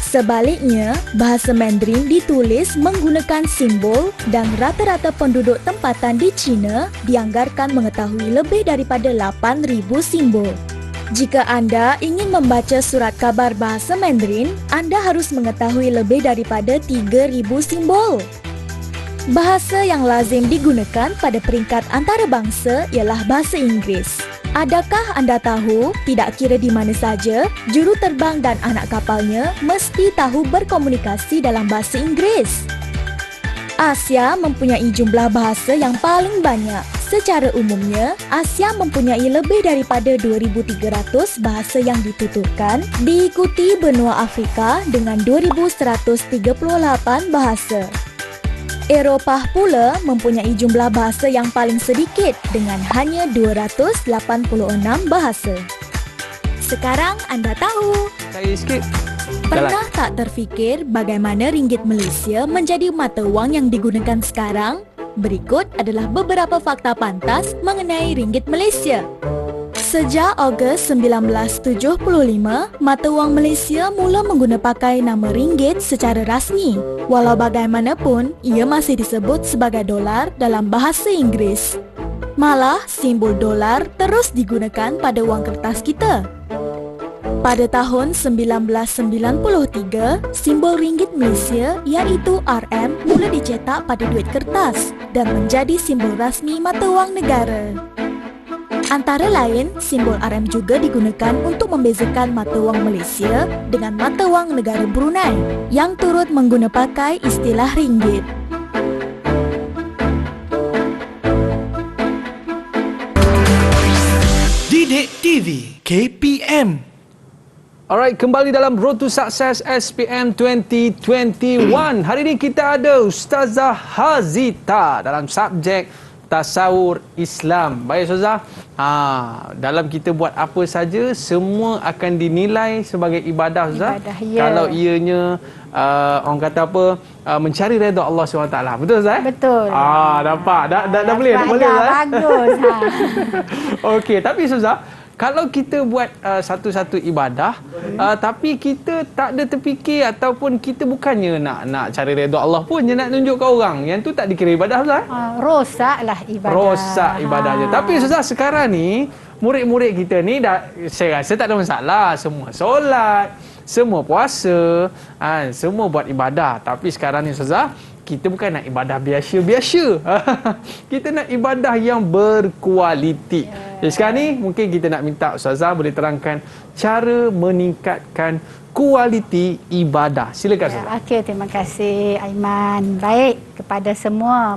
Sebaliknya, bahasa Mandarin ditulis menggunakan simbol dan rata-rata penduduk tempatan di China dianggarkan mengetahui lebih daripada 8,000 simbol. Jika anda ingin membaca surat khabar bahasa Mandarin, anda harus mengetahui lebih daripada 3,000 simbol. Bahasa yang lazim digunakan pada peringkat antarabangsa ialah bahasa Inggeris. Adakah anda tahu, tidak kira di mana saja, juruterbang dan anak kapalnya mesti tahu berkomunikasi dalam bahasa Inggeris? Asia mempunyai jumlah bahasa yang paling banyak. Secara umumnya, Asia mempunyai lebih daripada 2,300 bahasa yang dituturkan, diikuti benua Afrika dengan 2,138 bahasa. Eropah pula mempunyai jumlah bahasa yang paling sedikit dengan hanya 286 bahasa. Sekarang anda tahu. Saya sikit. Pernah tak terfikir bagaimana ringgit Malaysia menjadi mata wang yang digunakan sekarang? Berikut adalah beberapa fakta pantas mengenai ringgit Malaysia. Sejak Ogos 1975, mata wang Malaysia mula mengguna pakai nama ringgit secara rasmi. Walau bagaimanapun, ia masih disebut sebagai dolar dalam bahasa Inggeris. Malah, simbol dolar terus digunakan pada wang kertas kita. Pada tahun 1993, simbol ringgit Malaysia iaitu RM mula dicetak pada duit kertas dan menjadi simbol rasmi mata wang negara. Antara lain, simbol RM juga digunakan untuk membezakan mata wang Malaysia dengan mata wang negara Brunei yang turut mengguna pakai istilah ringgit. Didik TV KPM. Alright, kembali dalam Road to Success SPM 2021. Hari ini kita ada Ustazah Hazita dalam subjek tasawur Islam. Baik Ustazah, dalam kita buat apa saja semua akan dinilai sebagai ibadah Ustazah. Ibadah, ya. Kalau ianya orang kata apa, mencari redha Allah SWT. Betul Ustazah? Betul. Dapat. Dah boleh, dah boleh Ustazah. Bagus. Okey, tapi Ustazah, kalau kita buat satu-satu ibadah, tapi kita tak ada terfikir ataupun kita bukannya nak cari redha Allah pun, je nak tunjuk ke orang, yang tu tak dikira ibadah Ustaz. Rosaklah ibadah. Rosak ibadahnya. Tapi Ustaz, sekarang ni murid-murid kita ni dah, saya rasa tak ada masalah, semua solat, semua puasa, semua buat ibadah. Tapi sekarang ni Ustaz, kita bukan nak ibadah biasa-biasa. Kita nak ibadah yang berkualiti. Jadi sekarang ni mungkin kita nak minta Ustazah boleh terangkan cara meningkatkan kualiti ibadah. Silakan Ustazah. Okey, terima kasih Aiman. Baik, kepada semua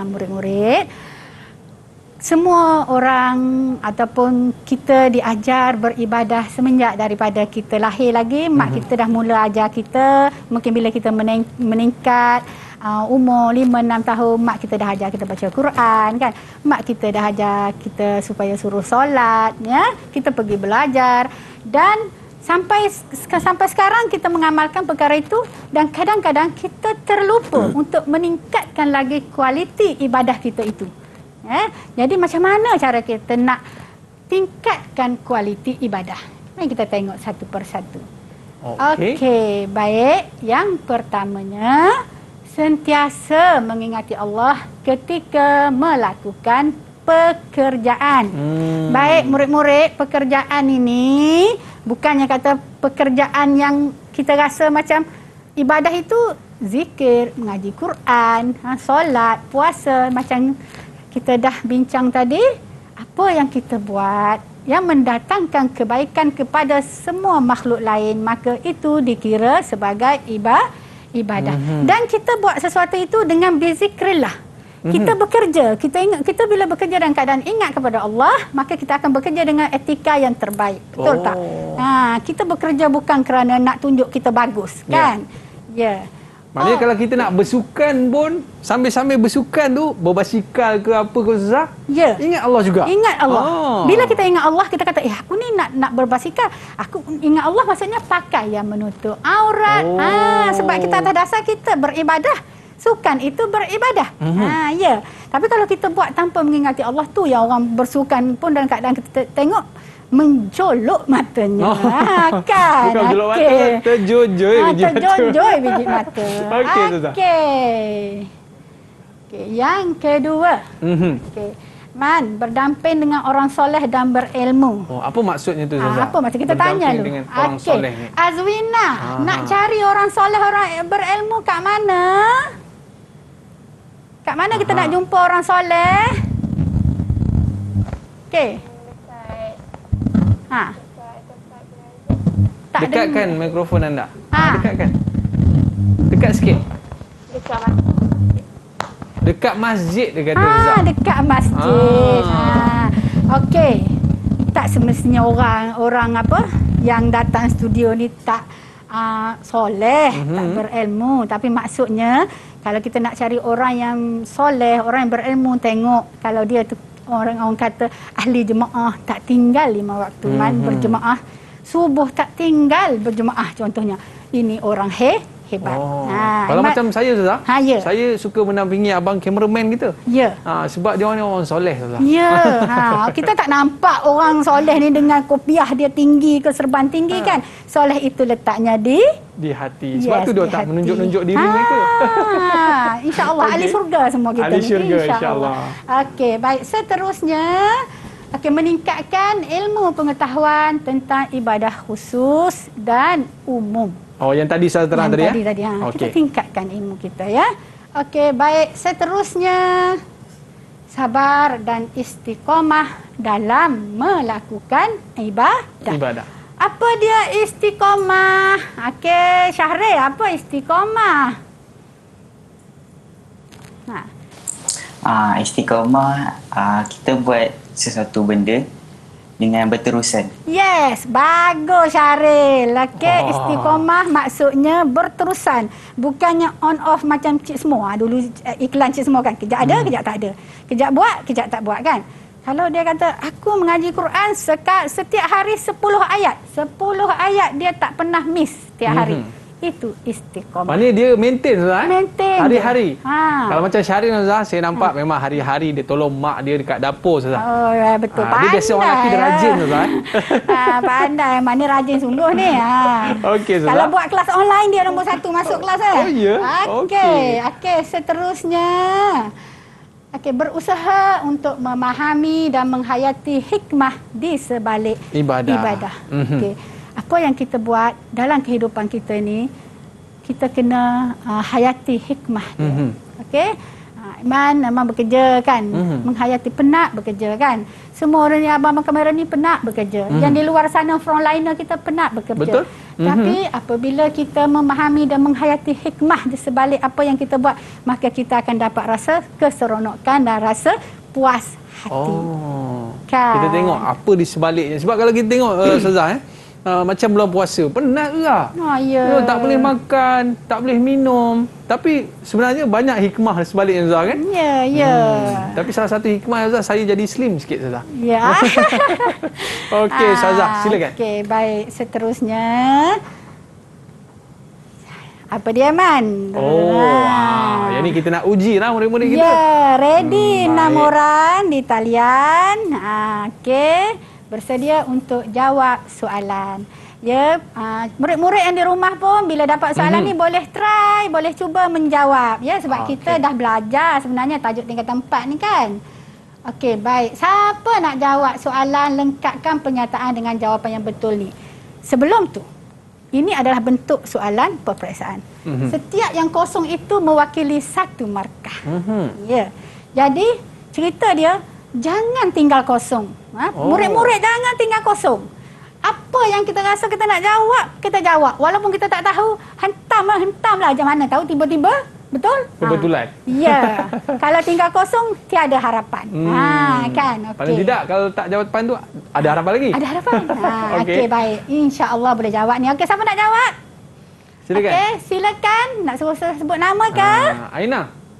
murid-murid, semua orang ataupun kita diajar beribadah semenjak daripada kita lahir lagi. Mak kita dah mula ajar kita. Mungkin bila kita meningkat umur 5-6 tahun, mak kita dah ajar kita baca Quran kan. Mak kita dah ajar kita supaya suruh solat, ya. Kita pergi belajar dan sampai sekarang kita mengamalkan perkara itu, dan kadang-kadang kita terlupa untuk meningkatkan lagi kualiti ibadah kita itu. Jadi macam mana cara kita nak tingkatkan kualiti ibadah? Mari kita tengok satu persatu. Okey, baik. Yang pertamanya, sentiasa mengingati Allah ketika melakukan pekerjaan. Baik murid-murid, pekerjaan ini bukannya kata pekerjaan yang kita rasa macam ibadah itu zikir, mengaji Quran, solat, puasa, macam kita dah bincang tadi. Apa yang kita buat yang mendatangkan kebaikan kepada semua makhluk lain, maka itu dikira sebagai ibadah. Dan kita buat sesuatu itu dengan berzikrillah. Kita bekerja, kita bila bekerja dalam keadaan ingat kepada Allah, maka kita akan bekerja dengan etika yang terbaik. Betul tak? Kita bekerja bukan kerana nak tunjuk kita bagus, kan? Ya. Maknanya kalau kita nak bersukan pun, sambil-sambil bersukan tu, berbasikal ke apa ke Ustazah, ingat Allah juga. Ingat Allah. Bila kita ingat Allah, kita kata, aku ni nak berbasikal. Aku ingat Allah, maksudnya pakai yang menutup aurat. Sebab kita atas dasar kita beribadah. Sukan itu beribadah. Ya. Tapi kalau kita buat tanpa mengingati Allah, tu yang orang bersukan pun dalam keadaan kita tengok menjolok matanya. Kan? Bukan menjolok mata, terjojoi biji mata. Terjojoi biji mata. Okey, Ustazah. Okey, yang kedua. Okey. Man, berdamping dengan orang soleh dan berilmu. Apa maksudnya tu Ustazah? Apa maksud kita tanya dulu. Dengan orang soleh ni. Azwina, nak cari orang soleh, orang berilmu kat mana? Kat mana kita nak jumpa orang soleh? Okey. Dekatkan mikrofon anda. Dekatkan. Dekat sikit. Dekat masjid dia kata Ustaz. Dekat masjid. Okey. Tak semestinya orang apa yang datang studio ni tak soleh, tak berilmu, tapi maksudnya kalau kita nak cari orang yang soleh, orang yang berilmu, tengok kalau dia tu orang kata ahli jemaah, tak tinggal 5 waktu berjemaah, subuh tak tinggal berjemaah contohnya. Ini orang hebat. Kalau macam saya Ustazah, saya suka menampingi abang kameraman kita. Ya. Sebab dia orang soleh Ustazah. Ya. Kita tak nampak orang soleh ni dengan kopiah dia tinggi ke serban tinggi kan. Soleh itu letaknya di hati. Sebab tu dia tak menunjuk-nunjuk diri mereka. InsyaAllah ahli surga semua kita ahli ni. syurga insyaAllah. Okey, baik. Seterusnya, meningkatkan ilmu pengetahuan tentang ibadah khusus dan umum. Yang tadi saya terang tadi ya? Tadi. Kita tingkatkan ilmu kita ya. Okey, baik. Seterusnya, sabar dan istiqamah dalam melakukan ibadah. Apa dia istiqamah? Okey, Syahrir, apa istiqamah? Istiqamah, kita buat sesuatu benda dengan berterusan. Yes, bagus Syaril. Okey, istiqomah maksudnya berterusan. Bukannya on off macam Cik Semua. Dulu iklan Cik Semua kan. Kejap ada, kejap tak ada. Kejap buat, kejap tak buat kan. Kalau dia kata, aku mengaji Quran setiap hari 10 ayat. 10 ayat dia tak pernah miss setiap hari. Itu istiqomah. Maknanya dia maintain Ustaz. Maintain Hari-hari. Ha. Kalau macam Syahrin Ustaz, saya nampak memang hari-hari dia tolong mak dia dekat dapur Ustaz. Oh, ya, betul. Dia biasa orang lelaki dia rajin Ustaz. Pandai. Mana rajin sungguh ni. Okey Ustaz. Kalau buat kelas online dia nombor 1 masuk kelas. Oh ya? Okey, seterusnya. Okey, berusaha untuk memahami dan menghayati hikmah di sebalik ibadah. Okey. Apa yang kita buat dalam kehidupan kita ni, kita kena hayati hikmah dia. Okey? Iman memang bekerja kan, menghayati penat bekerja kan. Semua orang yang abang kamera ni penat bekerja. Yang di luar sana frontliner kita penat bekerja. Betul. Tapi apabila kita memahami dan menghayati hikmah di sebalik apa yang kita buat, maka kita akan dapat rasa keseronokan dan rasa puas hati. Kan? Kita tengok apa di sebaliknya. Sebab kalau kita tengok Ustazah macam bulan puasa, penat juga. Ya. Tak boleh makan, tak boleh minum. Tapi sebenarnya banyak hikmah di sebaliknya Ustazah kan? Ya. Tapi salah satu hikmah Ustazah, saya jadi slim sikit Ustazah. Ya. Okey Ustazah, silakan. Okey, baik. Seterusnya. Apa dia, Man? Yang ni kita nak uji lah murid-murid kita. Ya, ready 6 orang di talian. Okey. Bersedia untuk jawab soalan. Ya, murid-murid yang di rumah pun bila dapat soalan ni boleh try, boleh cuba menjawab. Ya, sebab kita dah belajar sebenarnya tajuk tingkatan 4 ni kan. Okey, baik. Siapa nak jawab soalan, lengkapkan pernyataan dengan jawapan yang betul ni. Sebelum tu, ini adalah bentuk soalan peperiksaan. Setiap yang kosong itu mewakili 1 markah. Ya. Jadi, cerita dia jangan tinggal kosong. Murid-murid jangan tinggal kosong. Apa yang kita rasa kita nak jawab, kita jawab. Walaupun kita tak tahu, hentamlah. Macam mana tahu tiba-tiba? Betul? Kebetulan. Ya. Kalau tinggal kosong, tiada harapan. Kan? Okay. Paling tidak, kalau tak jawapan tu, ada harapan lagi. Ada harapan. Okey, baik. InsyaAllah boleh jawab ni. Okey, siapa nak jawab? Silakan. Okey, silakan. Nak suruh sebut nama ke?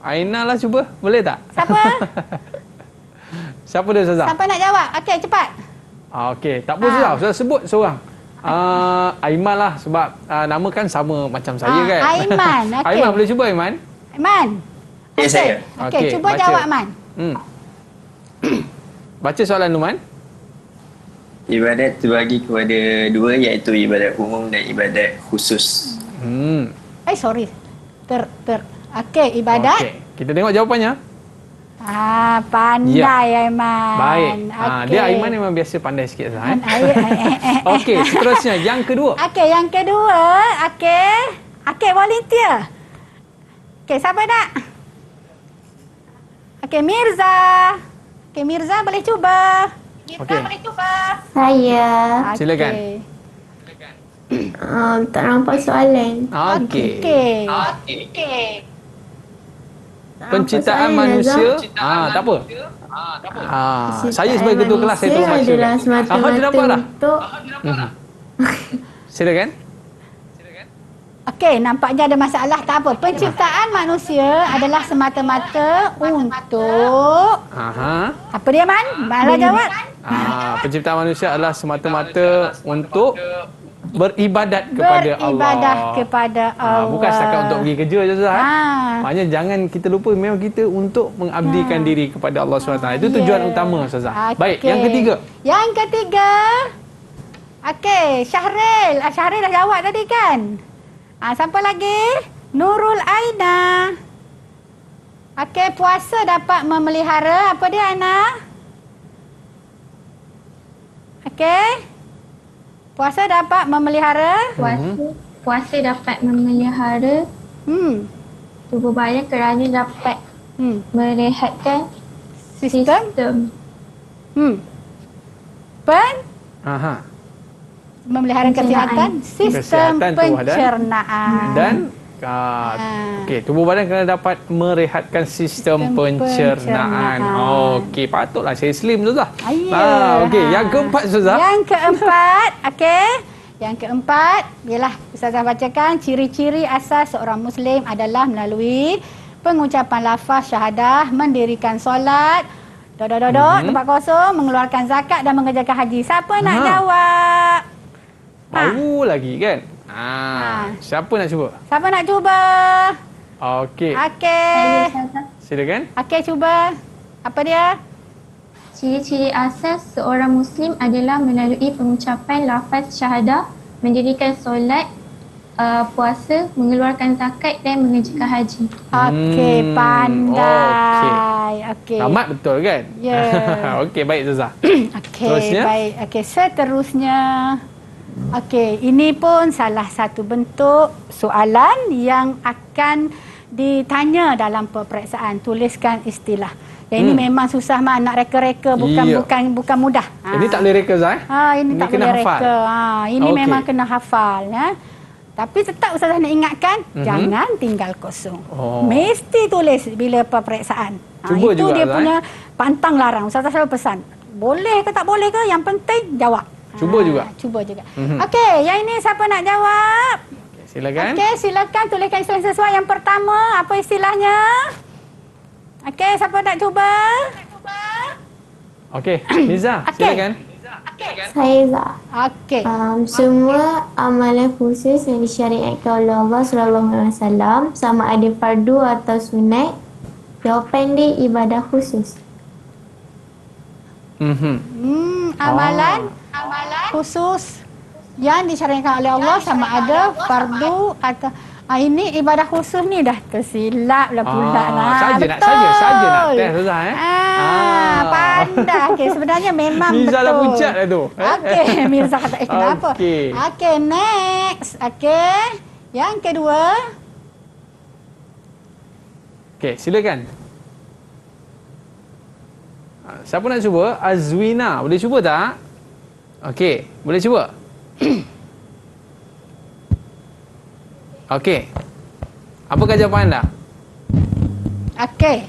Aina lah cuba. Boleh tak? Siapa? Siapa dia Ustazah? Siapa nak jawab? Okey, cepat. Okey, tak apa Ustazah. Ustazah sebut seorang. Aiman lah sebab nama kan sama macam saya kan. Aiman. Okey. Aiman boleh cuba Aiman? Aiman. Ya, saya. Okey, cuba baca. jawab Man. Baca soalan tu Man. Ibadat terbagi kepada 2 iaitu ibadat umum dan ibadat khusus. Sorry. Okey, ibadat. Okey, kita tengok jawapannya. Pandai Aiman. Baik. Okay. Dia Aiman memang biasa pandai sikit lah. Okey, seterusnya yang kedua. Okey, yang kedua. Okey, volunteer. Okey, siapa nak? Okey, Mirza. Okey, Mirza boleh cuba. Boleh cuba. Saya. Silakan. Tak nampak soalan. Okey. Penciptaan manusia. Tak apa. Saya sebagai ketua kelas saya tolong baca. Adalah semata-mata untuk Silakan. Okey, nampaknya ada masalah. Tak apa. Penciptaan manusia adalah semata-mata untuk... Apa dia, Man? Malah jawab. Penciptaan manusia adalah semata-mata untuk beribadat kepada Allah. Beribadah kepada Allah. Bukan setakat untuk pergi kerja je Ustaz. Maknanya jangan kita lupa memang kita untuk mengabdikan diri kepada Allah SWT. Itu tujuan utama Ustaz. Baik, yang ketiga. Yang ketiga. Okey, Syahril. Syahril dah jawab tadi kan? Siapa lagi? Nurul Aina. Okey, puasa dapat memelihara. Apa dia, Aina? Okey. Puasa dapat memelihara. Puasa dapat memelihara tubuh badan kerana dapat merehatkan sistem. Memelihara kesihatan sistem pencernaan. Dan Okey, tubuh badan kena dapat merehatkan sistem pencernaan. Okey, patutlah saya slim Ustazah. Okey, yang keempat Ustazah. Yang keempat, okey. Yang keempat, ialah Ustazah bacakan ciri-ciri asas seorang Muslim adalah melalui pengucapan lafaz syahadah, mendirikan solat, tempat kosong, mengeluarkan zakat dan mengerjakan haji. Siapa nak jawab? Baru lagi kan? Siapa nak cuba? Siapa nak cuba? Okey. Okey. Silakan. Okey, cuba. Apa dia? Ciri-ciri asas seorang Muslim adalah melalui pengucapan lafaz syahadah, mendirikan solat, puasa, mengeluarkan zakat dan mengerjakan haji. Okey, pandai. Okey. Tamat betul kan? Ya. Okey, baik Ustazah. Okey, Terusnya? baik. Okey, seterusnya. Okey, ini pun salah satu bentuk soalan yang akan ditanya dalam peperiksaan. Tuliskan istilah. Yang ini memang susah nak reka-reka, bukan mudah. Ini tak boleh reka Zai? Ini tak boleh reka. Ini memang kena hafal ya. Tapi tetap Ustazah nak ingatkan, jangan tinggal kosong. Mesti tulis bila peperiksaan. Cuba itu juga, dia Zai. punya pantang larang. Ustazah selalu pesan, boleh ke tak boleh ke, yang penting jawab. Cuba juga. Cuba juga. Okey, yang ini siapa nak jawab? Silakan. Okey, silakan tuliskan istilah sesuai. Yang pertama, apa istilahnya? Okey, siapa nak cuba? Okey, Niza, silakan. Saya Zah. Okey. Semua amalan khusus yang disyariatkan oleh Allah SAW sama ada fardu atau sunat. Jawapan dia ibadah khusus. Amalan khusus yang disyariatkan oleh Allah sama ada fardu atau ini ibadah khusus ni dah tersilap lah pula Saja nak test Ustazah pandai. Okey, sebenarnya memang Mirza betul. dah pucat dah tu. Okey, Mirza kata kenapa? Okey, next. Okey. Yang kedua. Okey, silakan. Siapa nak cuba? Azwina, boleh cuba tak? Okey, boleh cuba? Okey. Apakah jawapan anda? Okey.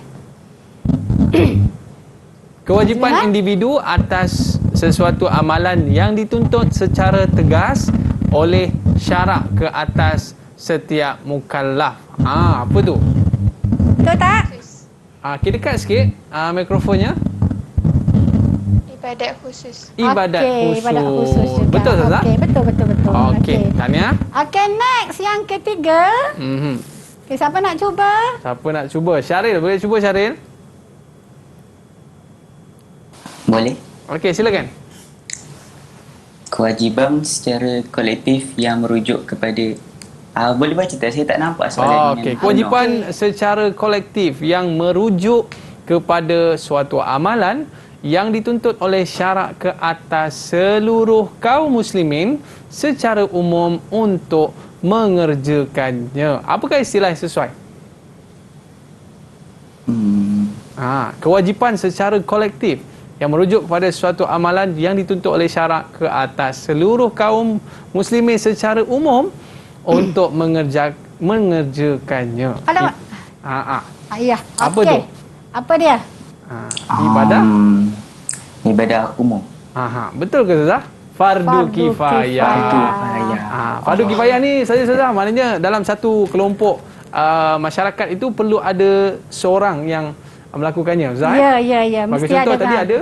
Kewajipan individu atas sesuatu amalan yang dituntut secara tegas oleh syarak ke atas setiap mukallaf. Apa tu? Betul tak? Okey, dekat sikit mikrofonnya. Ibadat khusus. Ibadat khusus. Ibadat khusus juga. Betul tak? Okey, betul. Okey, Tania. Okey, next yang ketiga. Okey, siapa nak cuba? Siapa nak cuba? Syaril, boleh cuba Syaril? Boleh. Okey, silakan. Kewajiban secara kolektif yang merujuk kepada boleh baca tak? Saya tak nampak soalan Okey, kewajipan secara kolektif yang merujuk kepada suatu amalan yang dituntut oleh syarak ke atas seluruh kaum muslimin secara umum untuk mengerjakannya. Apakah istilah yang sesuai? Kewajipan secara kolektif yang merujuk kepada suatu amalan yang dituntut oleh syarak ke atas seluruh kaum muslimin secara umum untuk mengerjakannya. Alamak. Ya. Apa tu? Apa dia? Ibadah? Ibadah umum. Betul ke Ustazah? Fardu kifayah. Fardu kifayah ni saja maknanya dalam satu kelompok masyarakat itu perlu ada seorang yang melakukannya. Ustazah? Ya. Bagi Mesti contoh ada. Tadi ada.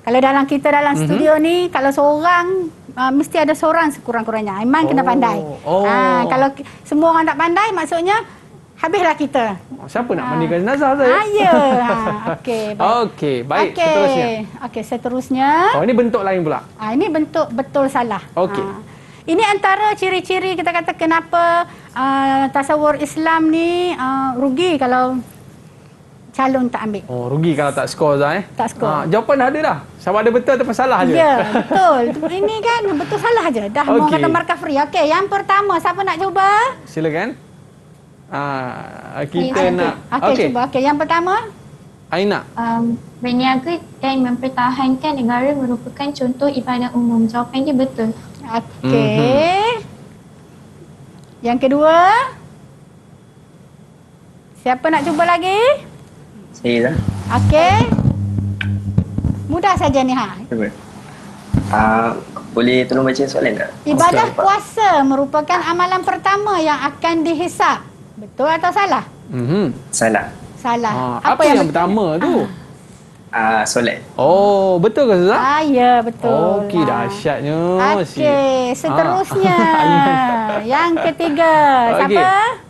Kalau dalam studio ni, kalau seorang mesti ada seorang sekurang-kurangnya. Memang kena pandai. Kalau semua orang tak pandai, maksudnya habislah kita. Siapa nak mandikan jenazah saya? Okey, baik. Okey, baik. Seterusnya. Okey, seterusnya. Ini bentuk lain pula. Ini bentuk betul salah. Okey. Ini antara ciri-ciri kita kata kenapa tasawur Islam ni rugi kalau calon tak ambil. Rugi kalau tak skor Zah Tak skor. Jawapan dah ada dah. Sama ada betul atau salah je. Ya, betul. Ini kan betul salah je. Dah mau kata markah free. Okey, yang pertama siapa nak cuba? Silakan. Kita nak. Okey, cuba. Okey, yang pertama. Aina. Berniaga dan mempertahankan negara merupakan contoh ibadah umum. Jawapan dia betul. Okey. Yang kedua. Siapa nak cuba lagi? Saya lah. Okey. Mudah saja ni ha. Cuba. Boleh tolong baca soalan tak? Ibadah puasa merupakan amalan pertama yang akan dihisap. Betul atau salah? Salah. Salah. Apa yang pertama tu? Solat. Oh, betul ke Ustazah? Ya, betul. Okey, dahsyatnya. Okey, seterusnya. Yang ketiga. Okey. Siapa?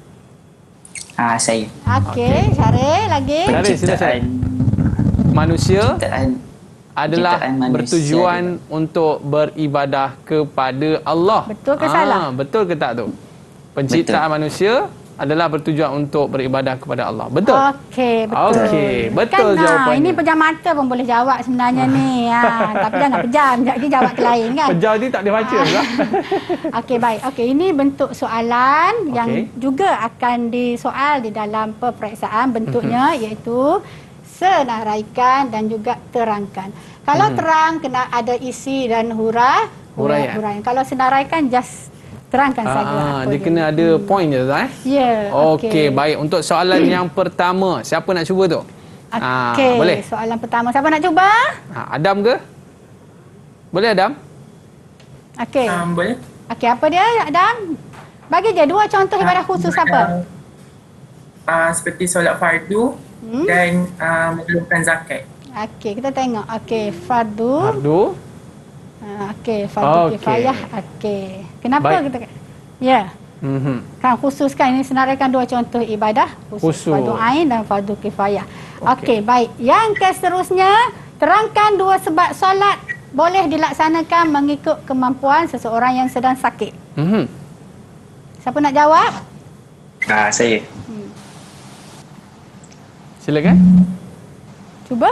Saya. Okey, Syaril lagi. Syaril, silakan. Manusia adalah bertujuan untuk beribadah kepada Allah. Betul ke salah? Betul ke tak tu? Penciptaan manusia adalah bertujuan untuk beribadah kepada Allah. Betul? Okey, betul. Okey, betul kan, jawapannya. Ini pejam mata pun boleh jawab sebenarnya ni. Tapi jangan pejam, jadi jawab ke lain kan. Pejam ni tak boleh baca lah. Okey, baik. Okey, ini bentuk soalan yang juga akan disoal di dalam peperiksaan. Bentuknya iaitu senaraikan dan juga terangkan. Kalau terang kena ada isi dan huraian. Kalau senaraikan just terangkan saja. Dia kena ada point je Zah. Ya. Okey, baik. Untuk soalan yang pertama, siapa nak cuba tu? Okey, boleh. Soalan pertama, siapa nak cuba? Adam ke? Boleh Adam? Okey. Boleh. Okey, apa dia Adam? Bagi je 2 contoh ibadah khusus apa? Seperti solat fardu dan mengeluarkan zakat. Okey, kita tengok. Okey, fardu. Okey, fardu kifayah. Okey. Kenapa baik. kita ya. Kan khusus kan ini senaraikan 2 contoh ibadah khusus. Fardu ain dan fardu kifayah. Okey, baik. Yang seterusnya, terangkan 2 sebab solat boleh dilaksanakan mengikut kemampuan seseorang yang sedang sakit. Siapa nak jawab? Saya. Silakan. Cuba.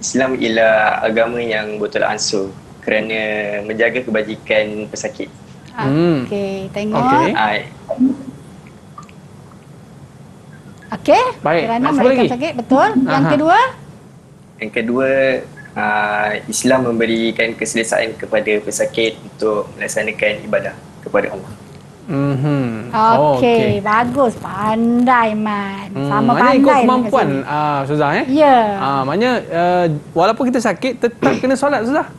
Islam ialah agama yang betul ansur kerana menjaga kebajikan pesakit. Okey, tengok. Okey. Baik, Kerana nak mereka lagi? sakit, betul. Yang kedua? Yang kedua, Islam memberikan keselesaan kepada pesakit untuk melaksanakan ibadah kepada Allah. Okey, bagus. Pandai, Man. Sama maknanya pandai. ikut kemampuan Ustazah Ya. Maknanya walaupun kita sakit tetap kena solat Ustazah.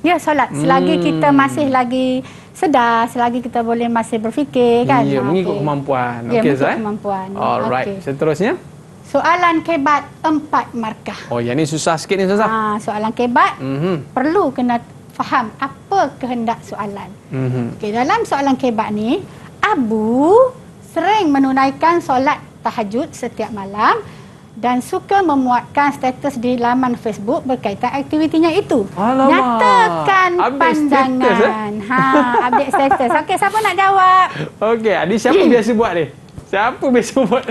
Ya, solat. Selagi kita masih lagi sedar, selagi kita boleh masih berfikir kan. Ya, mengikut kemampuan. Ya, Okey mengikut Ustaz. kemampuan. Alright. Okey. Seterusnya. Soalan kebat 4 markah. Oh, yang ni susah sikit ni Ustazah. Soalan kebat perlu kena faham apa kehendak soalan. Okey, dalam soalan kebat ni, Abu sering menunaikan solat tahajud setiap malam dan suka memuatkan status di laman Facebook berkaitan aktivitinya itu. Alamak. Nyatakan Update pandangan. status, Update status. Okey, siapa nak jawab? Okey, Adi siapa biasa buat ni? Siapa biasa buat?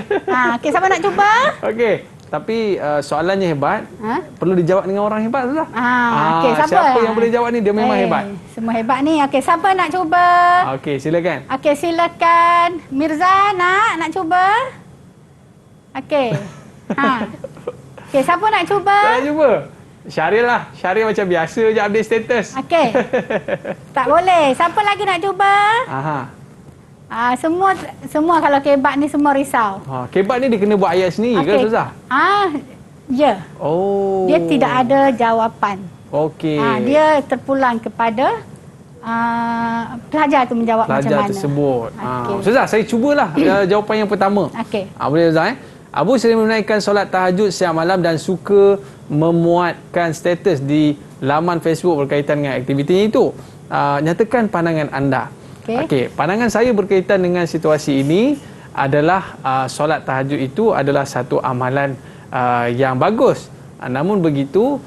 Okey, siapa nak cuba? Okey. Tapi soalannya hebat. Perlu dijawab dengan orang hebat Ustazah. Okey, siapa yang boleh jawab ni dia memang hebat. Semua hebat ni. Okey, siapa nak cuba? Okey, silakan. Okey, silakan. Mirza nak cuba? Okey. Okey, siapa nak cuba? Saya nak cuba. Syaril lah. Syaril macam biasa je update status. Okey. Tak boleh. Siapa lagi nak cuba? Semua kalau kebat ni semua risau. Kebat ni dia kena buat ayat sendiri ke Ustazah? Ya. Oh. Dia tidak ada jawapan. Okey. Dia terpulang kepada pelajar tu menjawab macam mana. Pelajar tersebut. Okay. Ustazah, saya cubalah jawapan yang pertama. Okey. Boleh Ustazah? Abu sering menunaikan solat tahajud siang malam dan suka memuatkan status di laman Facebook berkaitan dengan aktivitinya itu. Nyatakan pandangan anda. Okey, pandangan saya berkaitan dengan situasi ini adalah solat tahajud itu adalah satu amalan yang bagus. Namun begitu,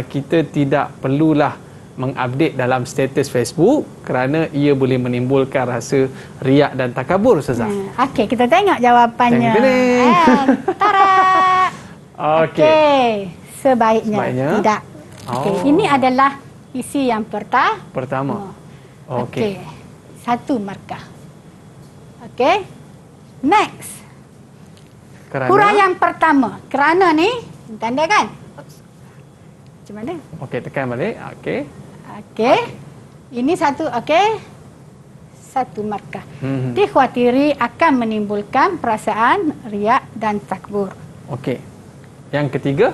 kita tidak perlulah mengupdate dalam status Facebook kerana ia boleh menimbulkan rasa riak dan takabur Ustazah. Okey, kita tengok jawapannya. Tara. Okey, sebaiknya tidak. Okey, ini adalah isi yang pertama. Okey. 1 markah. Okey. Next. Huraian pertama. Kerana ni tanda kan? Macam mana? Okey, tekan balik. Okey. Okey. Ini satu, okey. 1 markah. Dikhawatiri akan menimbulkan perasaan riak dan takbur. Okey. Yang ketiga?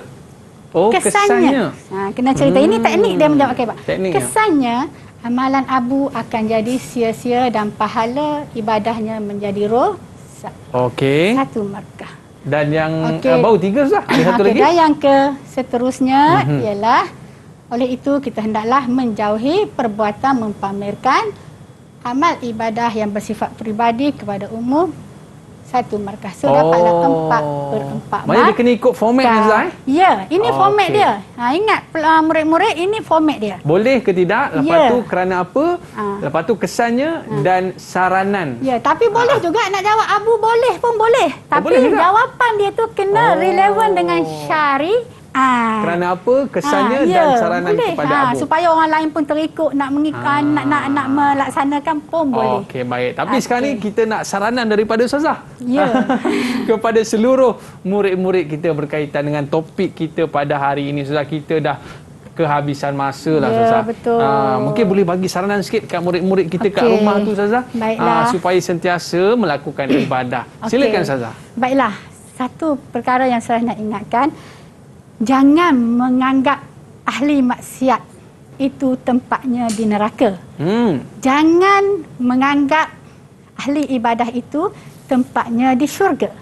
Oh, Kesannya. Kena cerita. Ini teknik dia menjawab. Okay, Pak. Tekniknya. Kesannya, amalan Abu akan jadi sia-sia dan pahala ibadahnya menjadi rosak. Okey. 1 markah. Dan yang baru 3 Ustaz. Ada satu lagi. Dan yang seterusnya ialah, oleh itu kita hendaklah menjauhi perbuatan mempamerkan amal ibadah yang bersifat peribadi kepada umum. 1 markah. So dapatlah 4/4 markah. Maksudnya dia kena ikut format ni Ustaz? Ya, ini format dia. Ingat murid-murid, ini format dia. Boleh ke tidak? Lepas tu kerana apa? Lepas tu kesannya dan saranan. Ya, tapi boleh juga nak jawab Abu, boleh pun boleh. Tapi boleh jawapan dia tu kena relevan dengan syariat. Kerana apa? Kesannya dan saranan boleh. kepada Abu. Supaya orang lain pun terikut nak mengikut, nak melaksanakan pun boleh. Okey, baik. Tapi sekarang ni kita nak saranan daripada Ustazah. Ya. Kepada seluruh murid-murid kita berkaitan dengan topik kita pada hari ini. Ustazah, kita dah kehabisan masa lah Ustazah. Betul. Mungkin boleh bagi saranan sikit kat murid-murid kita kat rumah tu Ustazah. Baiklah. Supaya sentiasa melakukan ibadah. Silakan Ustazah. Baiklah. Satu perkara yang saya nak ingatkan, jangan menganggap ahli maksiat itu tempatnya di neraka. Jangan menganggap ahli ibadah itu tempatnya di syurga.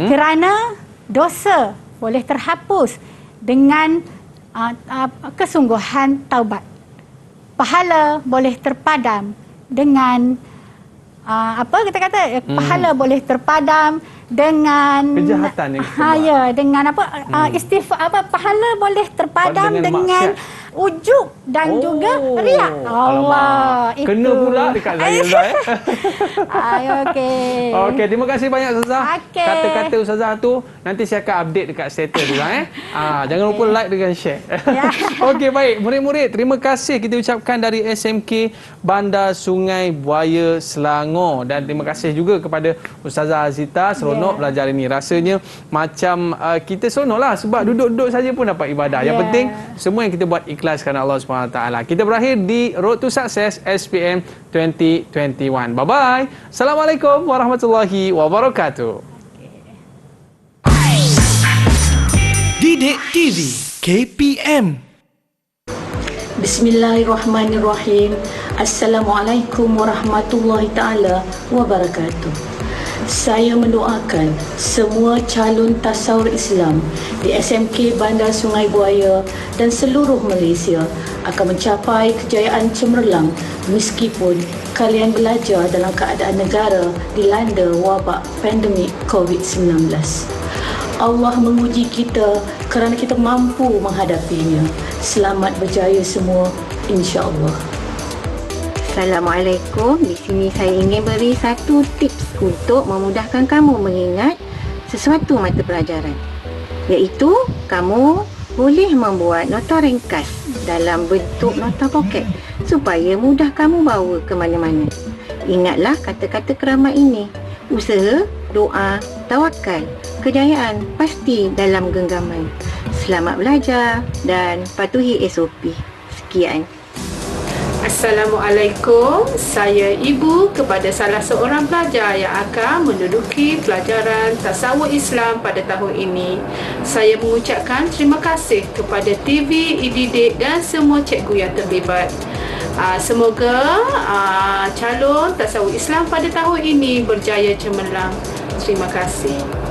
Kerana dosa boleh terhapus dengan kesungguhan taubat. Pahala boleh terpadam dengan pahala boleh terpadam dengan kejahatan dengan istighfar, pahala boleh terpadam dengan ujub dan juga riak. Allah, itu kena pula dekat saya Ustazah. Okey. Okey, terima kasih banyak Ustazah. Kata-kata Ustazah tu nanti saya akan update dekat status Ustazah. Jangan lupa like dan share. Okey, baik murid-murid, terima kasih kita ucapkan dari SMK Bandar Sungai Buaya Selangor, dan terima kasih juga kepada Ustazah Azita. Seronok belajar ini. Rasanya macam kita seronok lah sebab duduk-duduk saja pun dapat ibadah. Yang penting semua yang kita buat ikhlas kerana Allah SWT. Kita berakhir di Road to Success SPM 2021. Bye-bye. Assalamualaikum warahmatullahi wabarakatuh. Didik TV KPM. Bismillahirrahmanirrahim. Assalamualaikum warahmatullahi taala wabarakatuh. Saya mendoakan semua calon tasawur Islam di SMK Bandar Sungai Buaya dan seluruh Malaysia akan mencapai kejayaan cemerlang meskipun kalian belajar dalam keadaan negara dilanda wabak pandemik COVID-19. Allah menguji kita kerana kita mampu menghadapinya. Selamat berjaya semua, insya-Allah. Assalamualaikum. Di sini saya ingin beri satu tips untuk memudahkan kamu mengingat sesuatu mata pelajaran. Iaitu kamu boleh membuat nota ringkas dalam bentuk nota poket supaya mudah kamu bawa ke mana-mana. Ingatlah kata-kata keramat ini. Usaha, doa, tawakal, kejayaan pasti dalam genggaman. Selamat belajar dan patuhi SOP. Sekian. Assalamualaikum, saya ibu kepada salah seorang pelajar yang akan menduduki pelajaran tasawuf Islam pada tahun ini. Saya mengucapkan terima kasih kepada TV, e-didik dan semua cikgu yang terlibat. Semoga calon tasawuf Islam pada tahun ini berjaya cemerlang. Terima kasih.